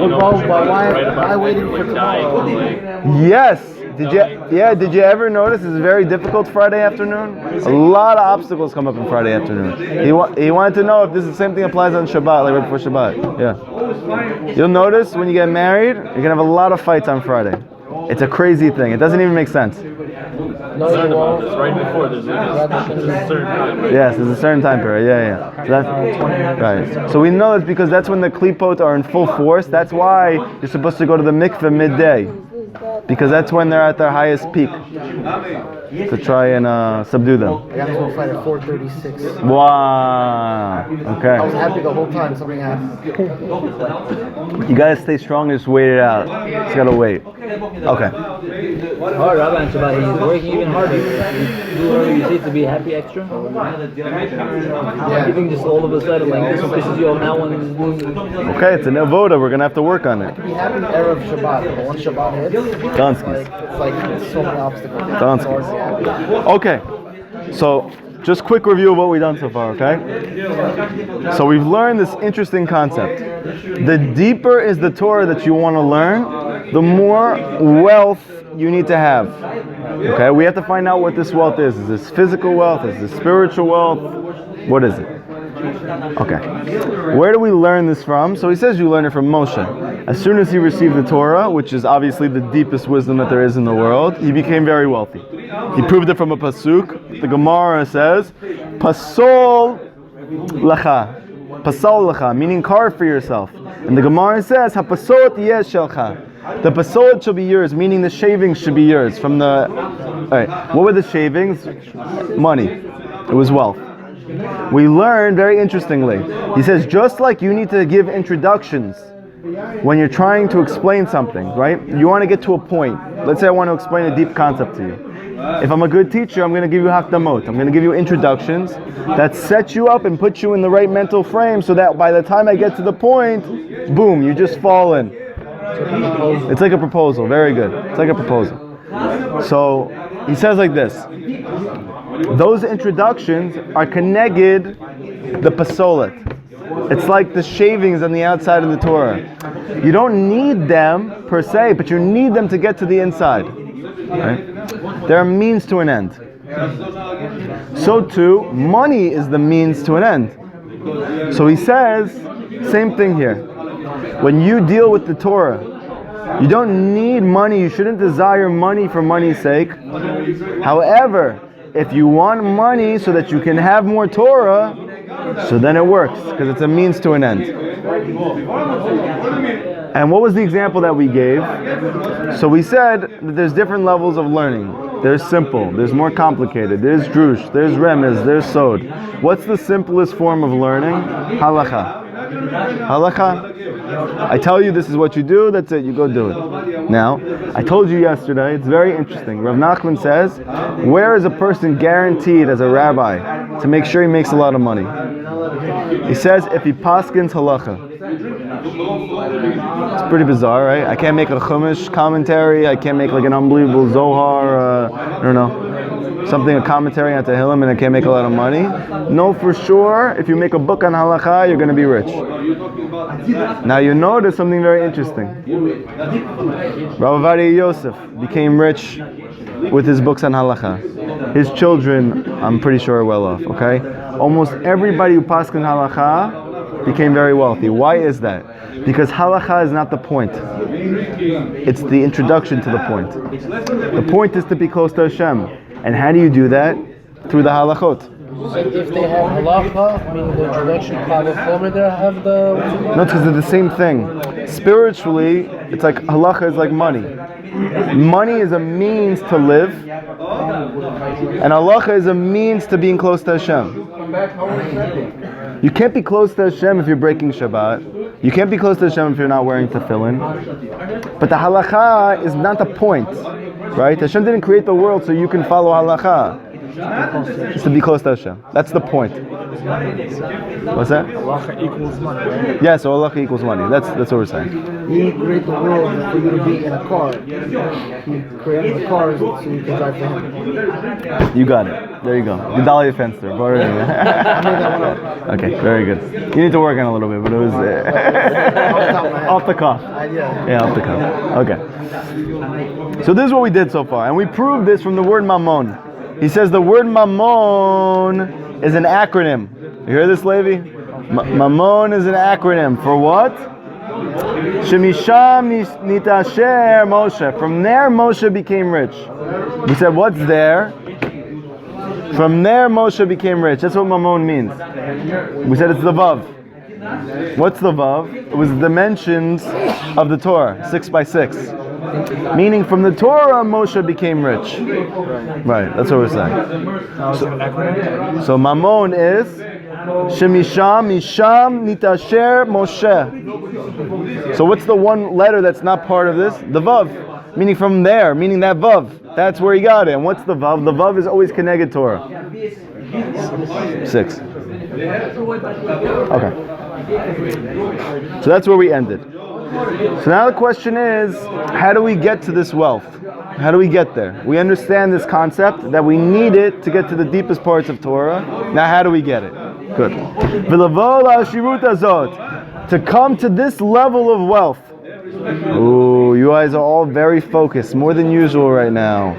Why waiting for tomorrow? Yes. Did you ever notice it's very difficult Friday afternoon? A lot of obstacles come up on Friday afternoon. He wanted to know if this is the same thing applies on Shabbat, like right before Shabbat. Yeah. You'll notice when you get married, you're gonna have a lot of fights on Friday. It's a crazy thing. It doesn't even make sense. No, right before there's a certain time. Right? Yes, there's a certain time period. Yeah. So that's right. So we know it's because that's when the klipot are in full force. That's why you're supposed to go to the mikveh midday, because that's when they're at their highest peak, to try and subdue them. I got to go fight at 4:36. Wow. Okay. I was happy the whole time. Something happened. You gotta stay strong and just wait it out. Just gotta wait. Okay. Hard, Rabbi, and Shabbat, he's working even harder. You do whatever you say to be happy extra. Yeah. You think just all of a sudden, like, this pisses you off now when... Okay, it's an avoda. We're gonna have to work on it. Be happy Erev Shabbat, but once Shabbat hits, Donskis. it's like so many obstacles. Donskis. Okay. So, just quick review of what we've done so far, okay? So we've learned this interesting concept. The deeper is the Torah that you want to learn, the more wealth you need to have. Okay? We have to find out what this wealth is. Is this physical wealth? Is this spiritual wealth? What is it? Okay. Where do we learn this from? So he says you learn it from Moshe. As soon as he received the Torah, which is obviously the deepest wisdom that there is in the world, he became very wealthy. He proved it from a pasuk. The Gemara says, Pasol lacha. Pasol lacha, meaning carve for yourself. And the Gemara says, Hapasot yesh shelcha. The pasot shall be yours, meaning the shavings should be yours. From the... Alright, what were the shavings? Money. It was wealth. We learned very interestingly. He says, just like you need to give introductions when you're trying to explain something, right? You want to get to a point. Let's say I want to explain a deep concept to you. If I'm a good teacher, I'm going to give you hakdamot. I'm going to give you introductions that set you up and put you in the right mental frame so that by the time I get to the point, boom, you just fall in. It's like a proposal. Very good. It's like a proposal. So he says like this. Those introductions are keneged the pasolet. It's like the shavings on the outside of the Torah. You don't need them per se, but you need them to get to the inside. Right? They're a means to an end. So too, money is the means to an end. So he says, same thing here. When you deal with the Torah, you don't need money. You shouldn't desire money for money's sake. However, if you want money so that you can have more Torah, so then it works, because it's a means to an end. And what was the example that we gave? So we said that there's different levels of learning. There's simple, there's more complicated, there's drush, there's remez, there's sod. What's the simplest form of learning? Halacha. Halacha. I tell you this is what you do, that's it, you go do it. Now, I told you yesterday, it's very interesting. Rav Nachman says, where is a person guaranteed as a rabbi to make sure he makes a lot of money? He says, if he paskins halacha. It's pretty bizarre, right? I can't make a Chumash commentary, I can't make like an unbelievable Zohar, I don't know. something, a commentary on Tehillim, and it can't make a lot of money. Know for sure, if you make a book on halakha, you're going to be rich. Now you notice something very interesting. Rav David Yosef became rich with his books on halakha. His children, I'm pretty sure, are well off. Okay, almost everybody who paskin halakha became very wealthy. Why is that? Because halakha is not the point. It's the introduction to the point. The point is to be close to Hashem. And how do you do that? Through the halachot. So if they have halakha, meaning the introduction, Kavah, they have the... No, because they're the same thing. Spiritually, it's like halakha is like money. Money is a means to live, and halakha is a means to being close to Hashem. You can't be close to Hashem if you're breaking Shabbat. You can't be close to Hashem if you're not wearing tefillin. But the halakha is not the point, right? Hashem didn't create the world so you can follow halakha. It's to be close to Hashem. That's the point. What's that? Halacha equals money, right? Yeah, so halakha equals money. That's what we're saying. He didn't create the world for you to be in a car. He created the cars so you can drive for him. You got it. There you go. Gedalia Fenster. Okay, very good. You need to work on it a little bit, but it was off the cuff. Yeah, off the cuff. Okay. So this is what we did so far, and we proved this from the word mammon. He says the word mammon is an acronym. You hear this, Levi? Mammon is an acronym for what? Shemisham nitasher Moshe. From there, Moshe became rich. We said, what's there? From there, Moshe became rich. That's what mammon means. We said it's the vav. What's the vav? It was the dimensions of the Torah, 6 by 6. Meaning from the Torah, Moshe became rich. Right, that's what we're saying. So mammon is Shemisham, Misham, Nitasher, Moshe. So what's the one letter that's not part of this? The vav. Meaning from there, meaning that vav. That's where he got it. And what's the vav? The vav is always connected Torah. 6. Okay. So that's where we ended. So now the question is, how do we get to this wealth? How do we get there? We understand this concept that we need it to get to the deepest parts of Torah. Now how do we get it? Good. To come to this level of wealth. Ooh, you guys are all very focused, more than usual right now.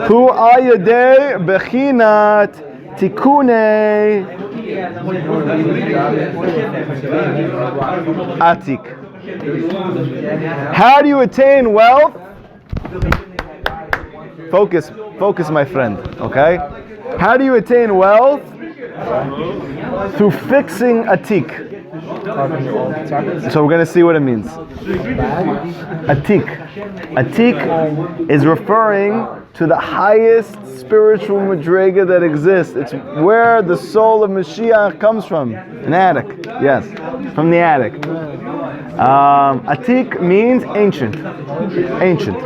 Hu ayadei bechinat tikunei Atik. How do you attain wealth? Focus, my friend. Okay? How do you attain wealth? Through fixing atik. So we're going to see what it means. Atik. Atik is referring to the highest spiritual madrega that exists. It's where the soul of Mashiach comes from. An attic. Yes, from the attic. Atik means ancient. Ancient.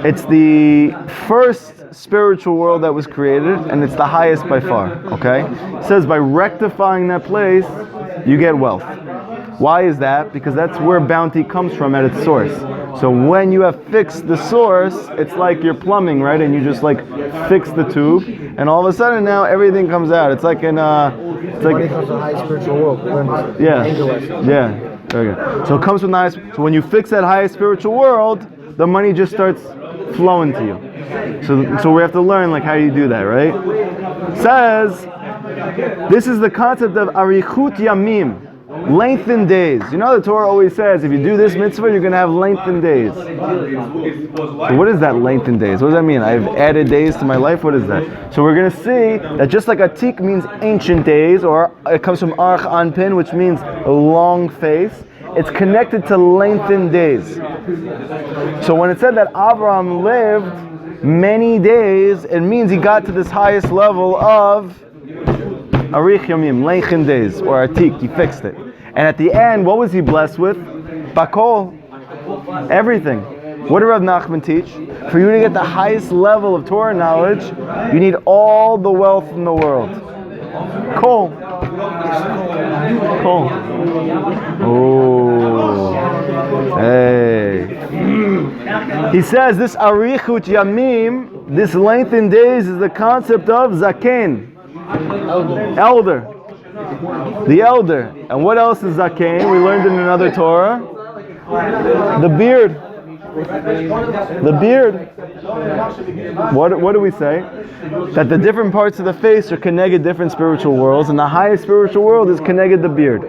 It's the first spiritual world that was created, and it's the highest by far. Okay? It says by rectifying that place, you get wealth. Why is that? Because that's where bounty comes from at its source. So when you have fixed the source, it's like you're plumbing, right? And you just like fix the tube, and all of a sudden now everything comes out. It's like it's like money comes from the high spiritual world. Yeah. Very good. So it comes from the highest. So when you fix that highest spiritual world, the money just starts flowing to you. So we have to learn like how you do that, right? It says this is the concept of arichut yamim. Lengthened days. You know the Torah always says if you do this mitzvah, you're going to have lengthened days. So what is that lengthened days? What does that mean? I've added days to my life? What is that? So we're going to see that just like atik means ancient days, or it comes from arch anpin, which means a long face, it's connected to lengthened days. So when it said that Abraham lived many days, it means he got to this highest level of Arich Yamim, lengthened days, or Atik, he fixed it. And at the end, what was he blessed with? Bakol. Everything. What did Rav Nachman teach? For you to get the highest level of Torah knowledge, you need all the wealth in the world. Kol. Kol. Oh. Hey. He says this arichut yamim, this length in days, is the concept of zaken, elder, the elder. And what else is zaken? We learned in another Torah, the beard. The beard. What do we say? That the different parts of the face are connected different spiritual worlds, and the highest spiritual world is connected the beard.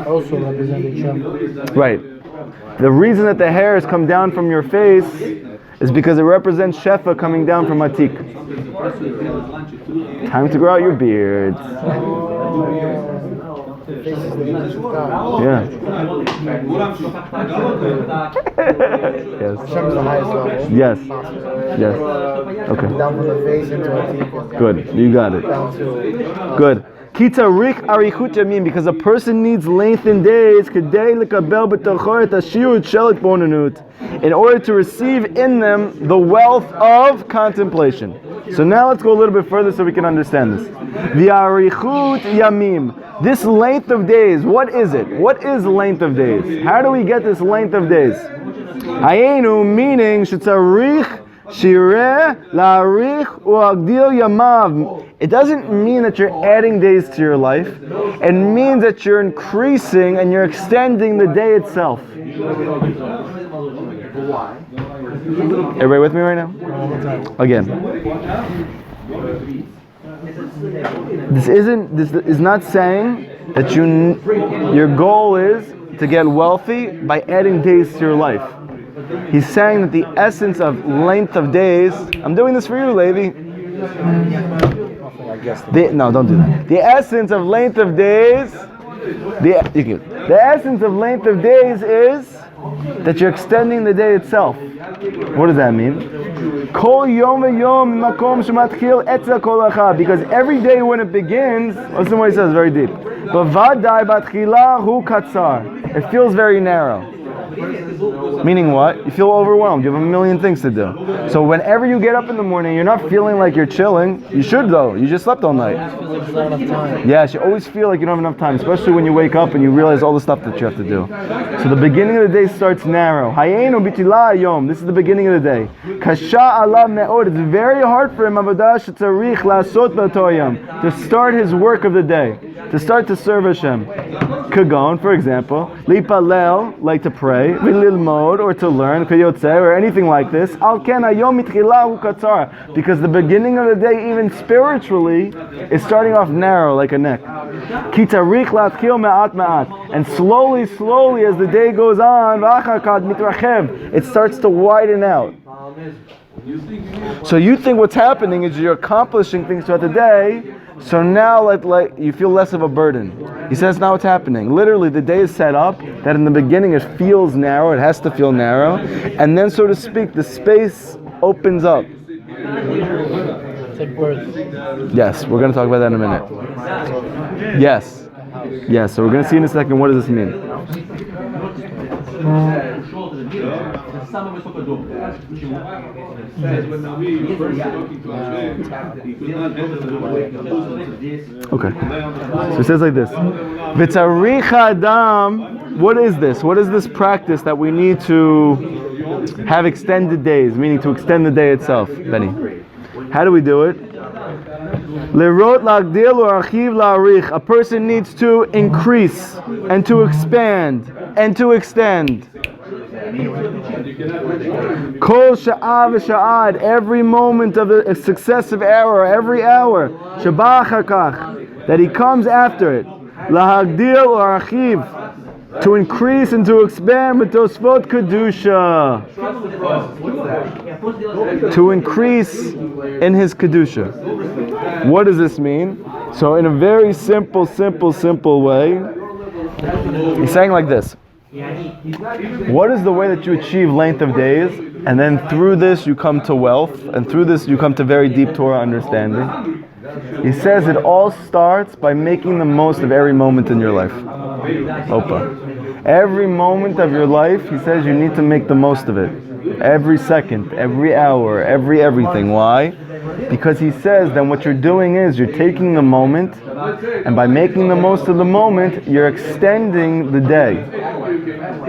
Also representing Shem. Right. The reason that the hairs come down from your face is because it represents Shefa coming down from Atik. Time to grow out your beards. Yeah. Yes. Hashem is the highest level. Yes. Yes. Okay. Down from the face into Atik. Good. You got it. Down to Good. Kitarik arichut yamin, because a person needs length in days kedei lekabel b'tocho et hashiyut shel hitbonenut, in order to receive in them the wealth of contemplation. So now let's go a little bit further so we can understand this. The arichut yamim, this length of days, what is it? What is length of days? How do we get this length of days? Hayenu, meaning shetzarich shireh la'arich u'agdil yamav. It doesn't mean that you're adding days to your life. It means that you're increasing and you're extending the day itself. Everybody with me right now? Again. This is not saying that your goal is to get wealthy by adding days to your life. He's saying that the essence of length of days, I'm doing this for you, Levi. No, don't do that. The essence of length of days, the essence of length of days is that you're extending the day itself. What does that mean? Kol yom v'yom makom shematchil etzel kol achad. Because every day when it begins, listen to what he says, very deep. B'vadai batchila hu katzar. It feels very narrow. Meaning what? You feel overwhelmed. You have a million things to do. So whenever you get up in the morning, you're not feeling like you're chilling. You should though. You just slept all night. Yes, you always feel like you don't have enough time, especially when you wake up and you realize all the stuff that you have to do. So the beginning of the day starts narrow. Hayenu bitila yom. This is the beginning of the day. Kasha alav me'od. It's very hard for him shetzarich la'asot b'to yom, to start his work of the day, to start to serve Hashem. Kagon, for example, lipalel, like to pray, v'lilmod, or to learn, or anything like this. Al ken hayom mitchila hu katzar, because the beginning of the day, even spiritually, is starting off narrow like a neck. Ki tarich latchil me'at me'at, and slowly, as the day goes on, v'achakad mitrachev, it starts to widen out. So you think what's happening is you're accomplishing things throughout the day, so now like you feel less of a burden. He says now what's happening. Literally the day is set up that in the beginning it feels narrow, it has to feel narrow, and then so to speak the space opens up. take birth. Yes, we're going to talk about that in a minute. Yes, so we're going to see in a second what does this mean. Okay. So it says like this. V'tzarich adam. What is this? What is this practice that we need to have extended days, meaning to extend the day itself, Benny? How do we do it? Lerot lagdil or achiv la'arich. A person needs to increase and to expand and to extend. Kol sha'ah v'sha'ad, every moment of a successive hour, every hour, sheba achar, that he comes after it. Lahagdil or achiv, to increase and to expand, b'tosfot kedusha, to increase in his kedusha. What does this mean? So in a very simple way, he's saying like this. What is the way that you achieve length of days, and then through this you come to wealth, and through this you come to very deep Torah understanding? He says it all starts by making the most of every moment in your life. Opa. Every moment of your life, he says you need to make the most of it. Every second, every hour, everything. Why? Because he says then what you're doing is you're taking the moment, and by making the most of the moment, you're extending the day.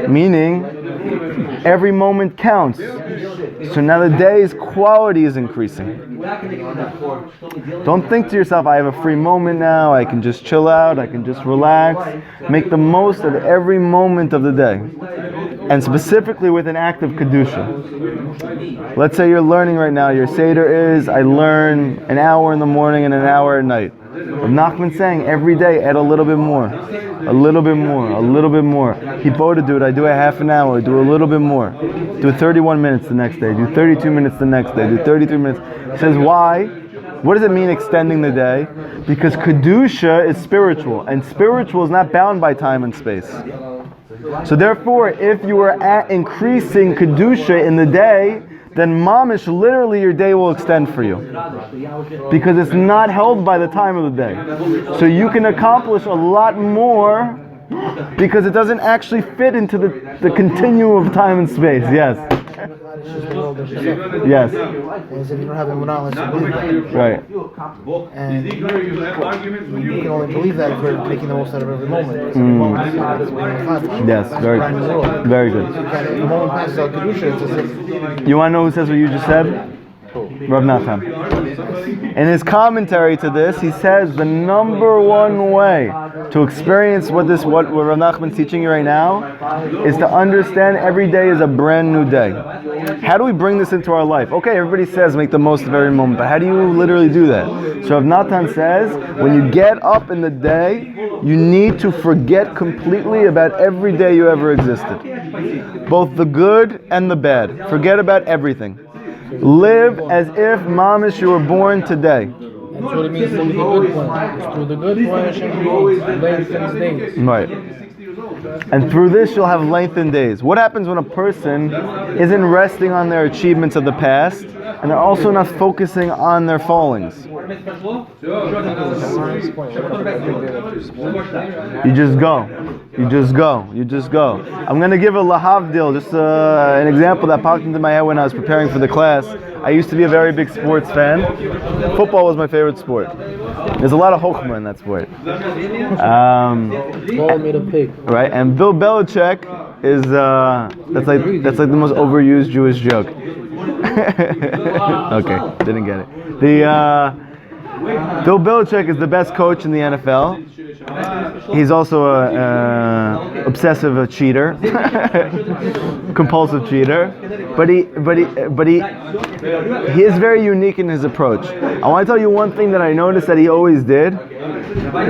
Meaning, every moment counts. So now the day's quality is increasing. Don't think to yourself, I have a free moment now, I can just chill out, I can just relax. Make the most of every moment of the day. And specifically with an act of Kedusha. Let's say you're learning right now, your Seder is, I learn an hour in the morning and an hour at night. Rav Nachman's saying every day add a little bit more, a little bit more, a little bit more. Kippur do it, I do a half an hour, do a little bit more. Do 31 minutes the next day, do 32 minutes the next day, do 33 minutes. He says why? What does it mean extending the day? Because Kedusha is spiritual, and spiritual is not bound by time and space. So therefore, if you are increasing Kedusha in the day, then mamish, literally your day will extend for you. Because it's not held by the time of the day. So you can accomplish a lot more because it doesn't actually fit into the continuum of time and space. Yes. Yes. And so you don't have emunah unless you believe that. Right. And you can only believe that if you're making the most out of every moment. Every moment is Yes, very good. The moment passes out Kedusha, it's as if... You want to know who says what you just said? Rav Nachman. In his commentary to this, he says the number one way to experience what Rav Nachman's teaching you right now is to understand every day is a brand new day. How do we bring this into our life? Okay, everybody says make the most of every moment, but how do you literally do that? So Rav Nachman says when you get up in the day, you need to forget completely about every day you ever existed. Both the good and the bad. Forget about everything. Live as if mamish you were born today. That's what it means to be the good one. Through the good one, Hashem lengthens days. Right. And through this you'll have lengthened days. What happens when a person isn't resting on their achievements of the past and they're also not focusing on their fallings? You just go. You just go. You just go. I'm going to give a lahavdil, just an example that popped into my head when I was preparing for the class. I used to be a very big sports fan. Football was my favorite sport. There's a lot of chokhmah in that sport. Ball made of pig. Right, and Bill Belichick is that's like the most overused Jewish joke. Okay, didn't get it. Bill Belichick is the best coach in the NFL. He's also a obsessive cheater, compulsive cheater, but he is very unique in his approach. I want to tell you one thing that I noticed that he always did,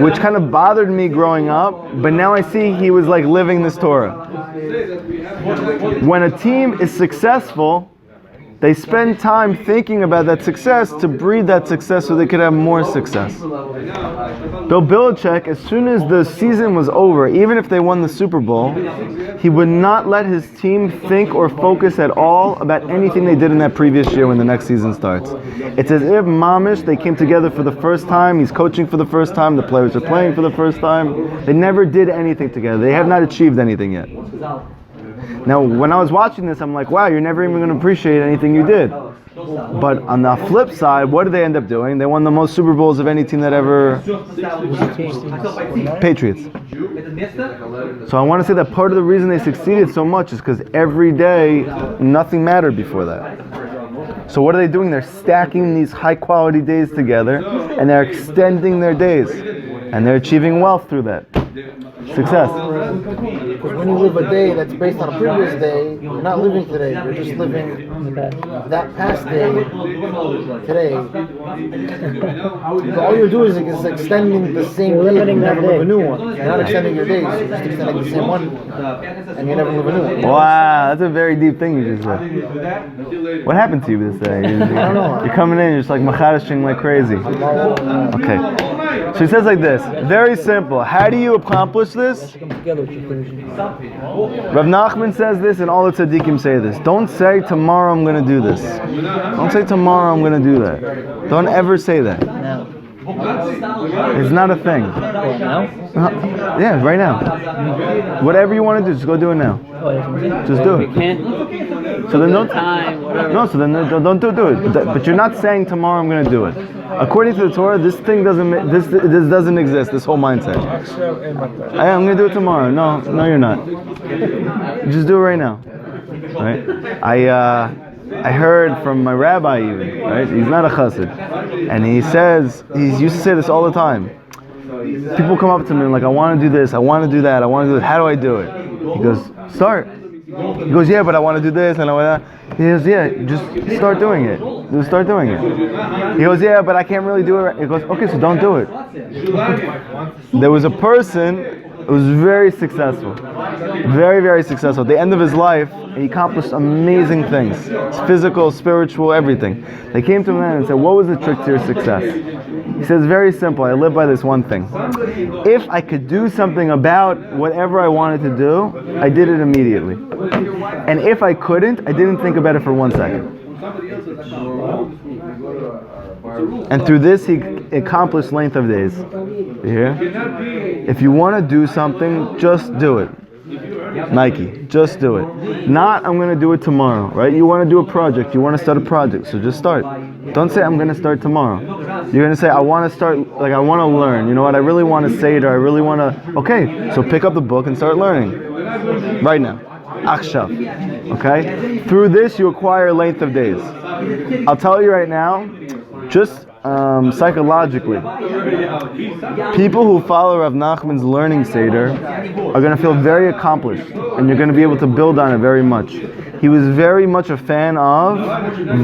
which kind of bothered me growing up, but now I see he was like living this Torah. When a team is successful, they spend time thinking about that success to breed that success so they could have more success. Bill Belichick, as soon as the season was over, even if they won the Super Bowl, he would not let his team think or focus at all about anything they did in that previous year when the next season starts. It's as if mamish, they came together for the first time, he's coaching for the first time, the players are playing for the first time. They never did anything together. They have not achieved anything yet. Now, when I was watching this, I'm like, wow, you're never even going to appreciate anything you did. But on the flip side, what did they end up doing? They won the most Super Bowls of any team that ever... Patriots. So I want to say that part of the reason they succeeded so much is because every day, nothing mattered before that. So what are they doing? They're stacking these high-quality days together, and they're extending their days. And they're achieving wealth through that. Success. Because when you live a day that's based on a previous day, you're not living today. You're just living that past day today. So all you're doing is extending the same day. You never live a new one. You're not extending your days. You're just extending the same one, and you never live a new one. Wow, that's a very deep thing you just said. What happened to you this day? I don't know. You're coming in, you're just like machadashing like crazy. Okay. So he says like this, very simple. How do you accomplish this? Rav Nachman says this and all the tzaddikim say this. Don't say tomorrow I'm going to do this. Don't say tomorrow I'm going to do that. Don't ever say that. It's not a thing. Yeah, right now. Whatever you want to do, just go do it now. Just do it. So then don't. time, whatever. No, so then don't do it. But you're not saying tomorrow I'm going to do it. According to the Torah, this thing this doesn't exist. This whole mindset. Hey, I'm going to do it tomorrow. No, you're not. Just do it right now. Right? I heard from my rabbi even. Right? He's not a chassid, and he used to say this all the time. People come up to me and like, I want to do this, I want to do that, I want to do it. How do I do it? He goes, start. He goes, yeah, but I want to do this and I want that. He goes, yeah, just start doing it. Just start doing it. He goes, yeah, but I can't really do it. He goes, okay, so don't do it. There was a person who was very successful. Very, very successful. At the end of his life, he accomplished amazing things. Physical, spiritual, everything. They came to him and said, what was the trick to your success? He says, very simple, I live by this one thing. If I could do something about whatever I wanted to do, I did it immediately. And if I couldn't, I didn't think about it for 1 second. And through this, he accomplished length of days. You hear? If you want to do something, just do it. Nike, just do it. Not, I'm going to do it tomorrow, right? You want to do a project, you want to start a project, so just start. Don't say, I'm going to start tomorrow. You're going to say, I want to start, like I want to learn. You know what, I really want to say it, or I really want to, okay, so pick up the book and start learning. Right now. Akshav. Okay? Through this, you acquire length of days. I'll tell you right now, just psychologically, people who follow Rav Nachman's learning Seder are going to feel very accomplished, and you're going to be able to build on it very much. He was very much a fan of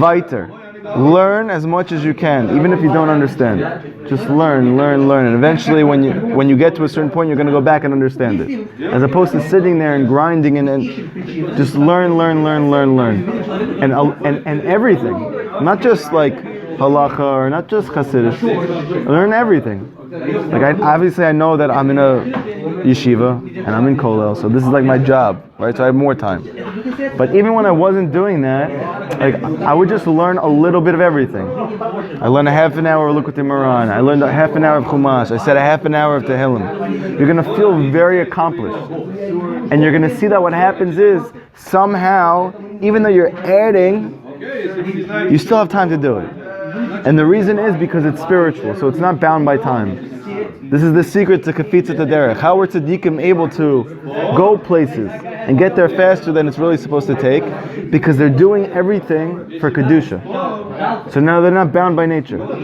Weiter. Learn as much as you can, even if you don't understand. Just learn, and eventually when you get to a certain point, you're going to go back and understand it. As opposed to sitting there and grinding and just learn. And everything. Not just like halacha or not just Hasidus. Learn everything. Like I know that I'm in a yeshiva and I'm in kollel, so this is like my job, right? So I have more time. But even when I wasn't doing that, like I would just learn a little bit of everything. I learned a half an hour of Likutei Moharan. I learned a half an hour of Chumash. I said a half an hour of Tehillim. You're going to feel very accomplished. And you're going to see that what happens is, somehow, even though you're adding, you still have time to do it. And the reason is because it's spiritual, so it's not bound by time. This is the secret to Kafitzat Derech. How are tzaddikim able to go places and get there faster than it's really supposed to take? Because they're doing everything for Kedusha. So now they're not bound by nature. Wait,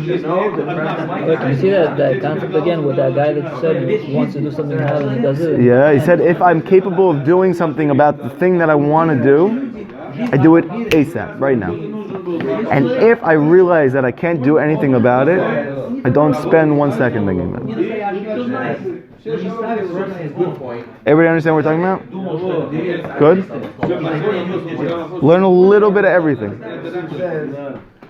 can you see that concept again with that guy that you said he wants to do something now and he does it? Yeah, he said if I'm capable of doing something about the thing that I want to do, I do it ASAP, right now. And if I realize that I can't do anything about it, I don't spend 1 second thinking about it. Everybody understand what we're talking about? Good? Learn a little bit of everything.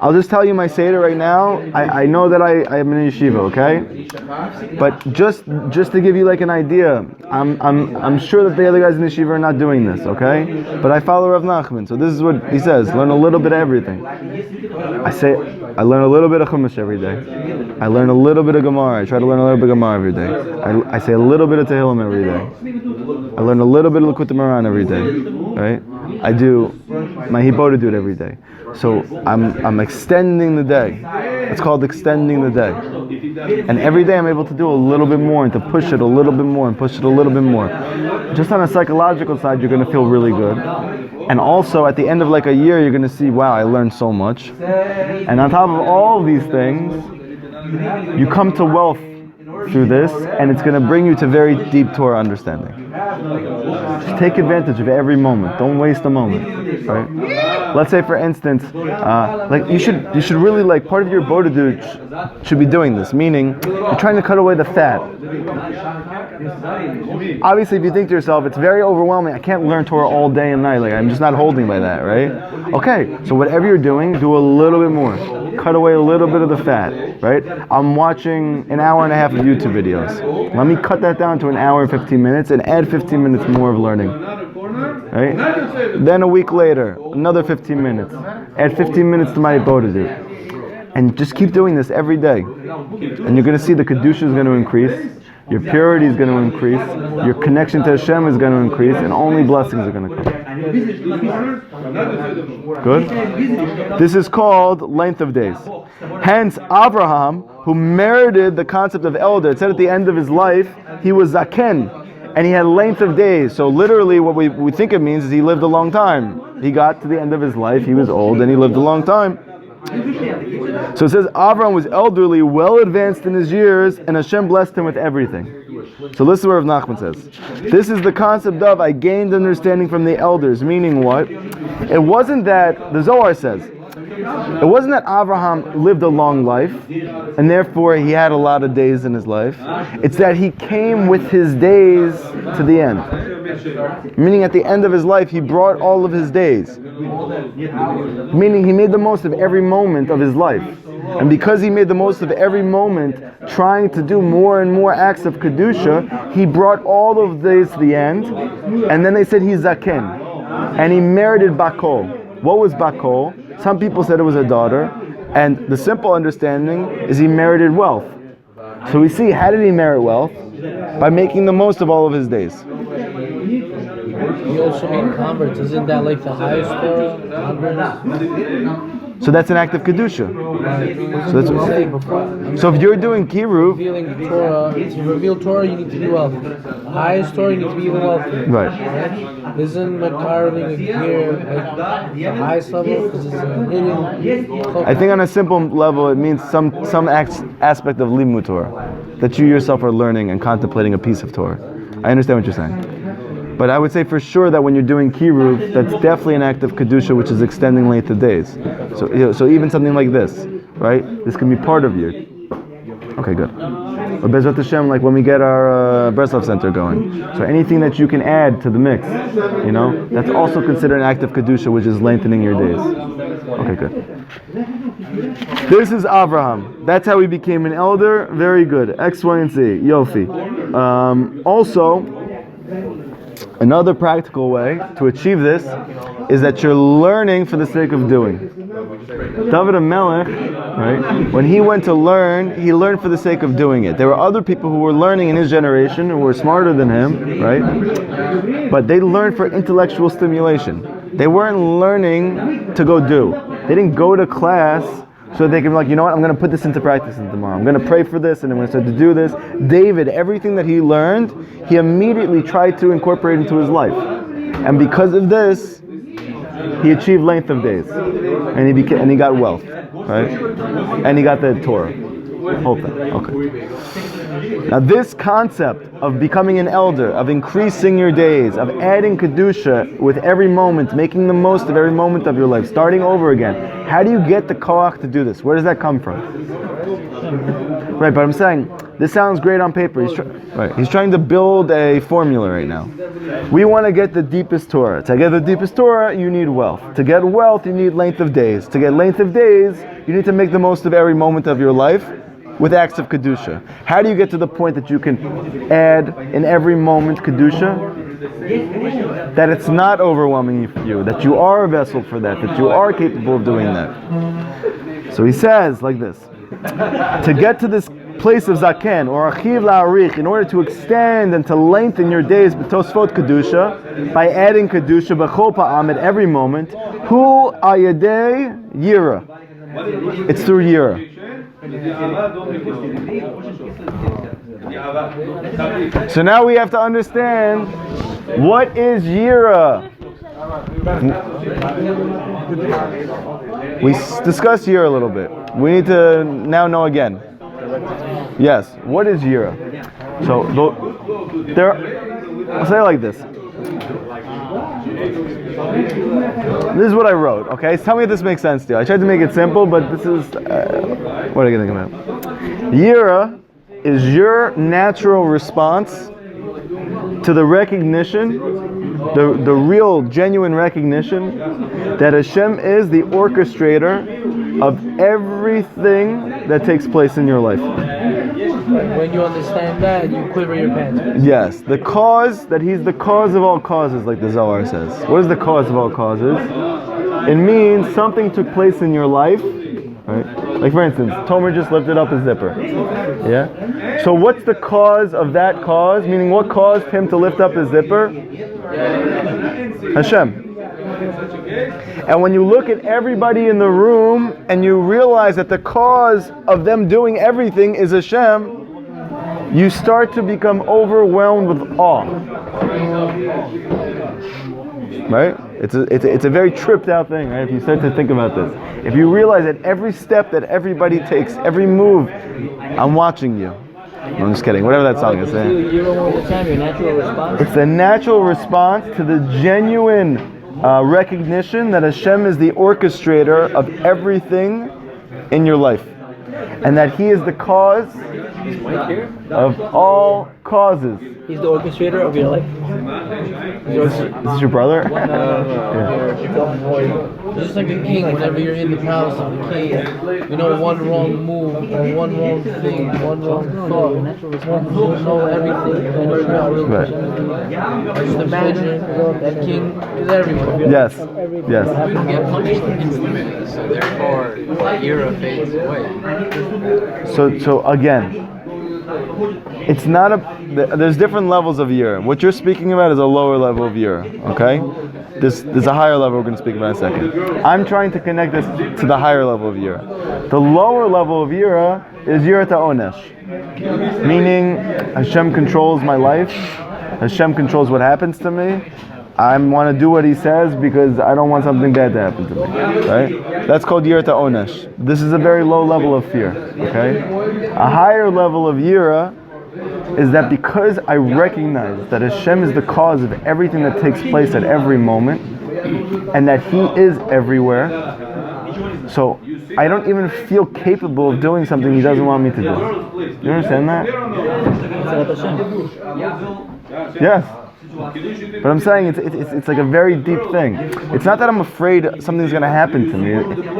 I'll just tell you my Seder right now. I know that I am in a yeshiva, okay? But just to give you like an idea, I'm sure that the other guys in the yeshiva are not doing this, okay? But I follow Rav Nachman, so this is what he says: learn a little bit of everything. I learn a little bit of Chumash every day. I learn a little bit of Gemara. I try to learn a little bit of Gemara every day. I say a little bit of Tehillim every day. I learn a little bit of Likutei Moharan every day, right? I do my Hibbodah, do it every day. So I'm extending the day. It's called extending the day. And every day I'm able to do a little bit more and to push it a little bit more and push it a little bit more. Just on a psychological side, you're going to feel really good. And also at the end of like a year, you're going to see, wow, I learned so much. And on top of all these things, you come to wealth through this, and it's going to bring you to very deep Torah understanding. Just take advantage of every moment. Don't waste a moment, right? Let's say, for instance, like you should really, like, part of your bodedut should be doing this. Meaning, you're trying to cut away the fat. Obviously, if you think to yourself, it's very overwhelming. I can't learn Torah all day and night. Like, I'm just not holding by that, right? Okay, so whatever you're doing, do a little bit more. Cut away a little bit of the fat, right? I'm watching an hour and a half of YouTube videos. Let me cut that down to an hour and 15 minutes and add 15 minutes more of learning, right? Then a week later, another 15 minutes. Add 15 minutes to my bodedut. And just keep doing this every day. And you're going to see the Kedusha is going to increase, your purity is going to increase, your connection to Hashem is going to increase, and only blessings are going to come. Good? This is called length of days. Hence, Abraham, who merited the concept of elder, it said at the end of his life, he was zaken, and he had length of days. So literally what we think it means is he lived a long time. He got to the end of his life, he was old, and he lived a long time. So it says Abraham was elderly, well advanced in his years, and Hashem blessed him with everything. So listen to what Rav Nachman says. This is the concept of I gained understanding from the elders, meaning what? It wasn't that, the Zohar says, it wasn't that Abraham lived a long life, and therefore he had a lot of days in his life. It's that he came with his days to the end. Meaning at the end of his life, he brought all of his days. Meaning he made the most of every moment of his life. And because he made the most of every moment, trying to do more and more acts of Kedusha, he brought all of these to the end. And then they said he's Zaken. And he merited Bakol. What was Bakol? Some people said it was a daughter. And the simple understanding is he merited wealth. So we see, how did he merit wealth? By making the most of all of his days. You also mean converts. Isn't that like the highest converts? So that's an act of Kedusha. So that's what, so if you're doing Kiruv, Revealing Torah, to reveal Torah, you need to be wealthy. The highest Torah, you need to be even wealthy. right. Isn't carving here like the highest level? Because it's a hidden. I think on a simple level, it means some aspect of Limud Torah, that you yourself are learning and contemplating a piece of Torah. I understand what you're saying. But I would say for sure that when you're doing Kiruv, that's definitely an act of Kedusha, which is extending length of days. So even something like this, right? This can be part of you. Okay, good. Or Bezrat Hashem, like when we get our Breslov Center going. So anything that you can add to the mix, that's also considered an act of Kedusha, which is lengthening your days. Okay, good. This is Abraham. That's how he became an elder. Very good. X, Y, and Z. Yofi. Also, another practical way to achieve this is that you're learning for the sake of doing. David HaMelech, right? When he went to learn, he learned for the sake of doing it. There were other people who were learning in his generation who were smarter than him, right? But they learned for intellectual stimulation. They weren't learning to go do. They didn't go to class so they can be like, you know what, I'm going to put this into practice tomorrow. I'm going to pray for this and I'm going to start to do this. David, everything that he learned, he immediately tried to incorporate into his life. And because of this, he achieved length of days. And he got wealth, right? And he got the Torah. Whole thing. Okay. Now this concept of becoming an elder, of increasing your days, of adding Kedusha with every moment, making the most of every moment of your life, starting over again. How do you get the koach to do this? Where does that come from? Right, but I'm saying, this sounds great on paper. He's trying to build a formula right now. We want to get the deepest Torah. To get the deepest Torah, you need wealth. To get wealth, you need length of days. To get length of days, you need to make the most of every moment of your life with acts of Kedusha. How do you get to the point that you can add in every moment Kedusha? That it's not overwhelming you, that you are a vessel for that you are capable of doing that. So he says like this, to get to this place of Zaken, or Achiv La'arich, in order to extend and to lengthen your days, b'tosfot Kedusha, by adding Kedusha, b'chol pa'am, at every moment, hu ayadei yira. It's through yira. So now we have to understand, what is yira? We discussed yira a little bit. We need to now know again. Yes, what is yira? So I'll say it like this. This is what I wrote, okay? Tell me if this makes sense to you. I tried to make it simple, but this is... what are you going to think about? Yira is your natural response to the recognition, the real, genuine recognition that Hashem is the orchestrator of everything that takes place in your life. When you understand that, you quiver your pants. Yes, the cause, that He's the cause of all causes, like the Zohar says. What is the cause of all causes? It means something took place in your life, right? Like for instance, Tomer just lifted up his zipper. Yeah? So what's the cause of that cause? Meaning what caused him to lift up his zipper? Hashem. And when you look at everybody in the room and you realize that the cause of them doing everything is Hashem, you start to become overwhelmed with awe. Right? It's a very tripped out thing, right? If you start to think about this. If you realize that every step that everybody takes, every move, I'm watching you. I'm just kidding. Whatever that song is. It's the natural response to the genuine recognition that Hashem is the orchestrator of everything in your life. And that He is the cause of all causes. He's the orchestrator of your life. Is this your brother? It's just like the king. Whenever you're in the palace of the king, you know, one wrong move or one wrong thing, one wrong thought, you know everything. Right. Just imagine that king is everywhere. Yes. Yes. You get punished instantly, so therefore Yira fades away. So again, it's not there's different levels of yira. What you're speaking about is a lower level of yira, okay? There's a higher level we're going to speak about in a second. I'm trying to connect this to the higher level of yira. The lower level of yira is yira ta'onesh, meaning Hashem controls my life, Hashem controls what happens to me. I want to do what He says because I don't want something bad to happen to me, right? That's called yira ta'onesh. This is a very low level of fear, okay? A higher level of yira is that because I recognize that Hashem is the cause of everything that takes place at every moment, and that He is everywhere, so I don't even feel capable of doing something He doesn't want me to do. You understand that? Yes. But I'm saying it's like a very deep thing. It's not that I'm afraid something's going to happen to me.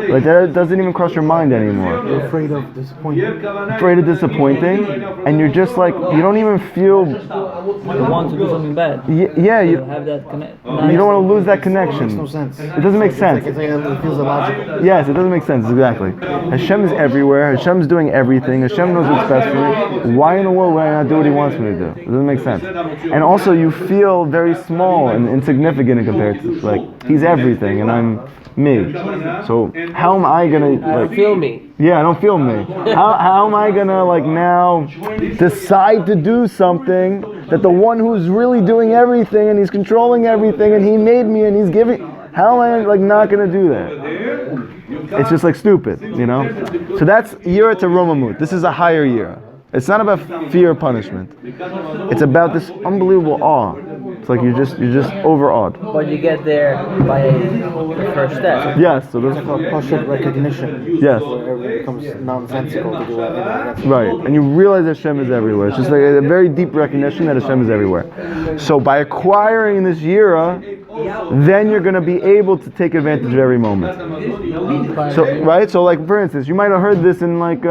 Like that doesn't even cross your mind anymore. You're afraid of disappointing. Afraid of disappointing, and you're just like, you don't even feel... You want to do something bad. Yeah, You you have that connect. don't want to lose that connection. It makes no sense. It doesn't make sense. It's like it feels illogical. Yes, it doesn't make sense, exactly. Hashem is everywhere, Hashem's doing everything, Hashem knows what's best for me. Why in the world would I not do what He wants me to do? It doesn't make sense. And also you feel very small and insignificant in comparison. Like, He's everything and I'm me. So how am I gonna like Feel me. Yeah, I don't feel me. How am I gonna like now decide to do something that the one who's really doing everything and He's controlling everything and He made me and He's giving, how am I like not gonna do that? It's just like stupid, you know? So that's yira terumamut. This is a higher yira. It's not about fear or punishment. It's about this unbelievable awe. It's like you're just overawed. But you get there by the first step. Yes, so there's Partial recognition. yes. Where it becomes nonsensical to do that. Right, and you realize Hashem is everywhere. It's just like a very deep recognition that Hashem is everywhere. So by acquiring this yira, then you're going to be able to take advantage of every moment. So, right? So like, for instance, you might have heard this in like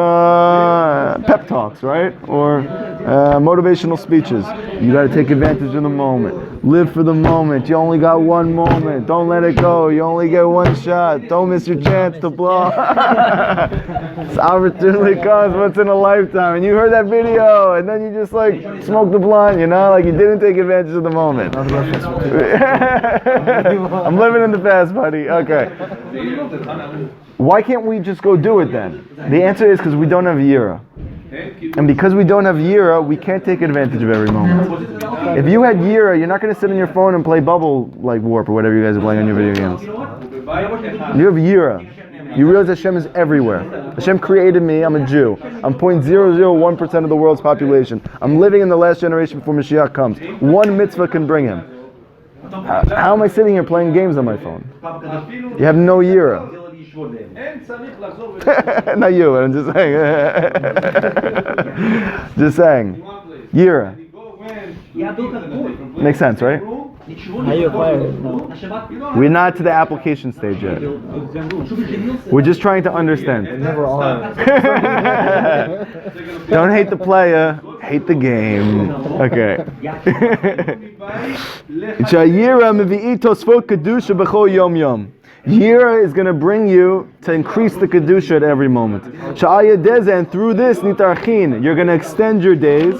pep talks, right? Or motivational speeches. You got to take advantage of the moment. Live for the moment. You only got one moment. Don't let it go. You only get one shot. Don't miss your chance to blow. This opportunity comes once in a lifetime. And you heard that video, and then you just like smoked the blunt, you know? Like you didn't take advantage of the moment. I'm living in the past, buddy. Okay. Why can't we just go do it then? The answer is because we don't have yira. And because we don't have yira, we can't take advantage of every moment. If you had yira, you're not going to sit on your phone and play Bubble like Warp or whatever you guys are playing on your video games. You have yira. You realize Hashem is everywhere. Hashem created me. I'm a Jew. I'm 0.001% of the world's population. I'm living in the last generation before Mashiach comes. One mitzvah can bring Him. How am I sitting here playing games on my phone? You have no yira. Not you, but I'm just saying. Just saying. Yira. Makes sense, right? How you acquire it? No. We're not to the application stage yet. We're just trying to understand. Never are. Don't hate the player, hate the game. Okay. Yira is going to bring you to increase the kedusha at every moment. And through this, nitarchin, you're going to extend your days.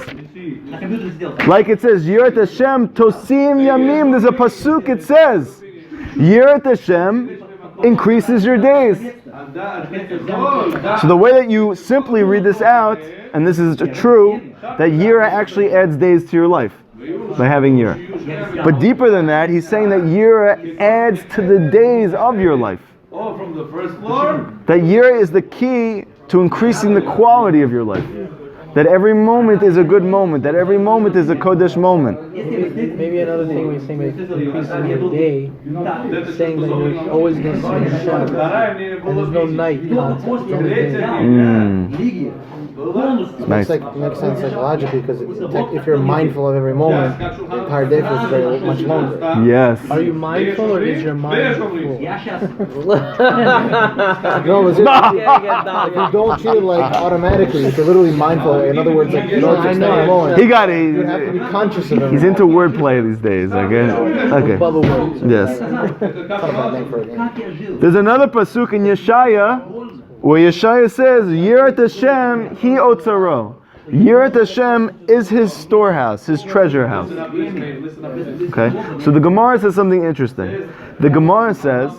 Like it says, Yirat Hashem Tosim Yamim. There's a pasuk. It says, Yirat Hashem increases your days. So the way that you simply read this out, and this is true, that Yira actually adds days to your life by having Yira. But deeper than that, he's saying that Yira adds to the days of your life. That Yira is the key to increasing the quality of your life. That every moment is a good moment. That every moment is a Kodesh moment. Maybe another thing we're saying about increasing your day, saying that you're always going to see Hashem, and there's no night concept, it's only day. Nice. Makes sense psychologically because if you're mindful of every moment, the entire day feels very much longer. Yes. Are you mindful or is your mind full? No, if you don't treat it like automatically, if you're literally mindful, in other words, like you know it's extending long. He got You have to it. be conscious of it. He's into wordplay these days, okay? Okay. Bubble words. Yes. Not a bad name for a game. There's another pasuk in Yeshaya where Yeshaya says, Yirat Hashem hi otzaro. Yirat Hashem is his storehouse, his treasure house. Okay? So the Gemara says something interesting. The Gemara says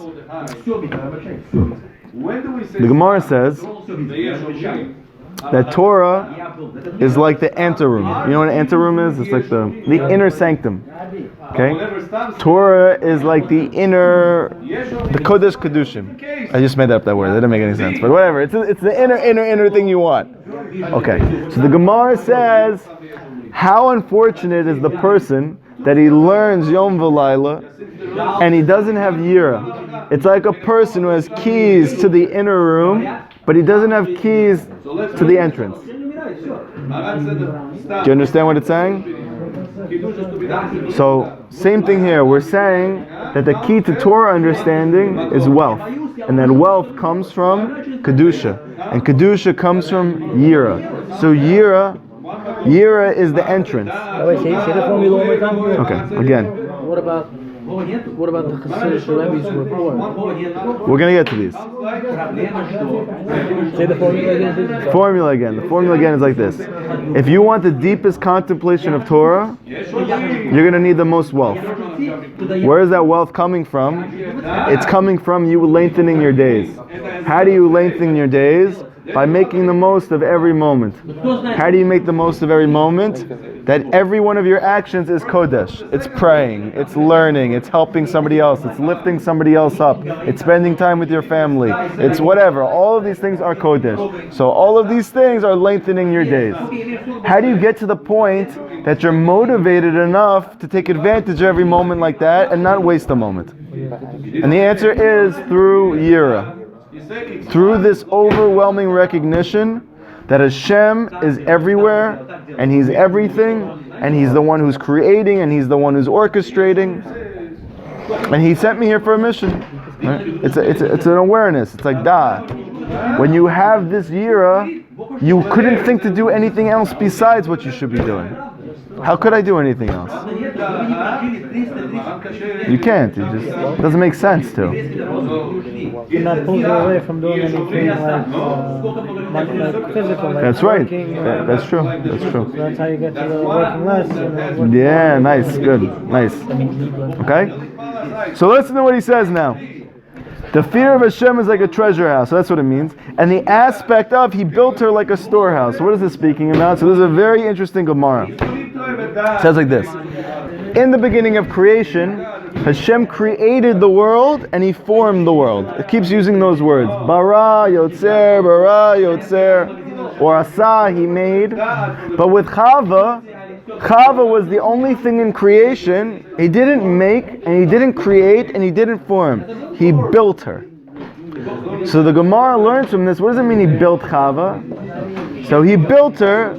that Torah is like the anteroom. You know what an anteroom is? It's like the inner sanctum. Okay? Torah is like the Kodesh Kedushim. I just made up that word. That didn't make any sense. But whatever. It's the inner thing you want. Okay. So the Gemara says, how unfortunate is the person that he learns Yom V'Laila and he doesn't have Yira. It's like a person who has keys to the inner room, but he doesn't have keys to the entrance. Do you understand what it's saying? So, same thing here. We're saying that the key to Torah understanding is wealth. And that wealth comes from Kedusha. And Kedusha comes from Yira. So Yira is the entrance. Wait, say the formula one more time. Okay, again. What about the Hasidic Rebbe's report? We're going to get to these. Say the formula again. Formula again. The formula again is like this. If you want the deepest contemplation of Torah, you're going to need the most wealth. Where is that wealth coming from? It's coming from you lengthening your days. How do you lengthen your days? By making the most of every moment. How do you make the most of every moment? That every one of your actions is Kodesh. It's praying, it's learning, it's helping somebody else, it's lifting somebody else up, it's spending time with your family, it's whatever. All of these things are Kodesh. So all of these things are lengthening your days. How do you get to the point that you're motivated enough to take advantage of every moment like that and not waste a moment? And the answer is through Yira. Through this overwhelming recognition that Hashem is everywhere, and He's everything, and He's the one who's creating, and He's the one who's orchestrating, and He sent me here for a mission. Right? It's an awareness. It's like da. When you have this yira, you couldn't think to do anything else besides what you should be doing. How could I do anything else? You can't. It just doesn't make sense to. You're not pulling away from doing anything like physical. Like That's right. working, That's true. That's true. So that's how you get to the working less. And Yeah, nice, good, nice. Okay? So listen to what he says now. The fear of Hashem is like a treasure house. So that's what it means. And the aspect of He built her like a storehouse. So what is this speaking about? So this is a very interesting Gemara. It says like this. In the beginning of creation, Hashem created the world and He formed the world. It keeps using those words. Bara, Yotzer, or Asa, He made. But with Chava was the only thing in creation. He didn't make, and He didn't create, and He didn't form. He built her. So the Gemara learns from this, what does it mean He built Chava? So He built her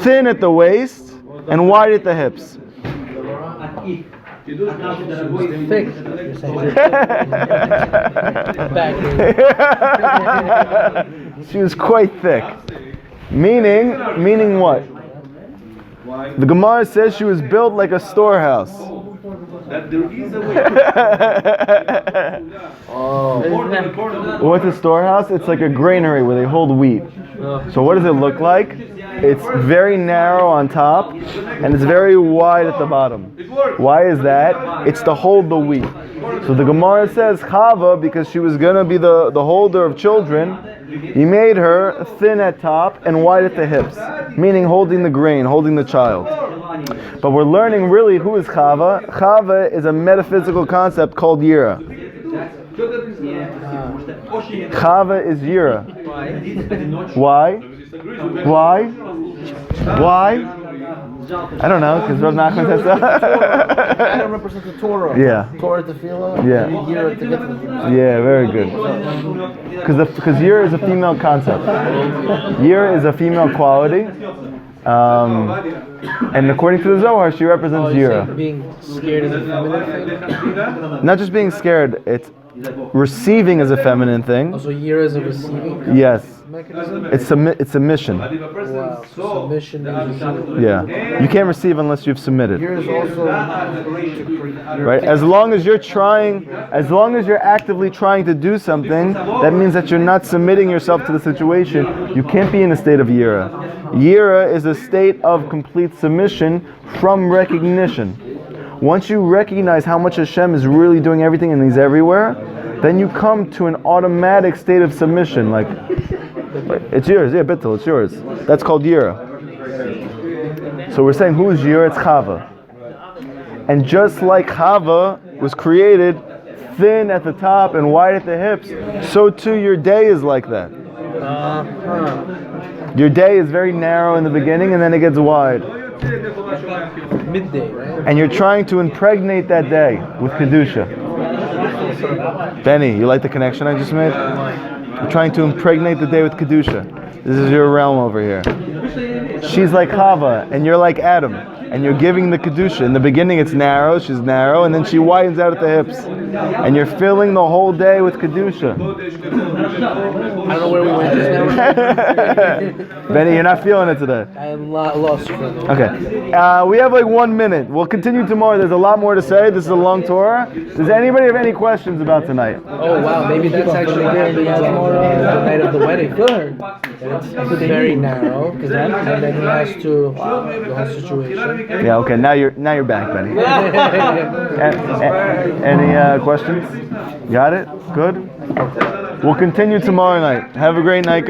thin at the waist and wide at the hips. Thick. She was quite thick. Meaning what? The Gemara says she was built like a storehouse. What's a storehouse? It's like a granary where they hold wheat. So what does it look like? It's very narrow on top and it's very wide at the bottom. Why is that? It's to hold the wheat. So the Gemara says Chava, because she was going to be the holder of children, he made her thin at top and wide at the hips, meaning holding the grain, holding the child. But we're learning really who is Chava. Chava is a metaphysical concept called Yira. Chava is Yira. Why? Why? Why? I don't know, because Rav Nachman says so. Adam represents the Torah. Yeah. Torah tefillah. Yeah. And Yira to get to the Yeah, very good. Because Yira is a female concept. Yira is a female quality. And according to the Zohar, she represents Yira. Being scared is a feminine thing. Not just being scared, it's receiving is a feminine thing. Also, Yira is a receiving Yes. mechanism. It's submission. Wow. So submission means receiving. Yeah. You can't receive unless you've submitted. Yira is also Right? As long as you're actively trying to do something, that means that you're not submitting yourself to the situation. You can't be in a state of Yira. Yira is a state of complete submission from recognition. Once you recognize how much Hashem is really doing everything and He's everywhere, then you come to an automatic state of submission. Like, it's yours, yeah, Bittul, it's yours. That's called Yira. So we're saying, who is Yira? It's Chava. And just like Chava was created thin at the top and wide at the hips, so too your day is like that. Your day is very narrow in the beginning and then it gets wide. Midday, right? And you're trying to impregnate that day with Kedusha. Benny, you like the connection I just made? You're trying to impregnate the day with Kedusha. This is your realm over here. She's like Chava, and you're like Adam. And you're giving the Kedusha. In the beginning it's narrow, she's narrow, and then she widens out at the hips. And you're filling the whole day with Kedusha. I don't know where we went just now. Benny, you're not feeling it today. I am lost for them. Okay. We have like 1 minute. We'll continue tomorrow. There's a lot more to say. This is a long Torah. Does anybody have any questions about tonight? Oh wow, maybe that's actually going to be the night of the wedding. Good. It's very narrow, and then he has to the whole situation. Yeah, okay. Now you're back, Benny. Any questions? Got it? Good? We'll continue tomorrow night. Have a great night, guys.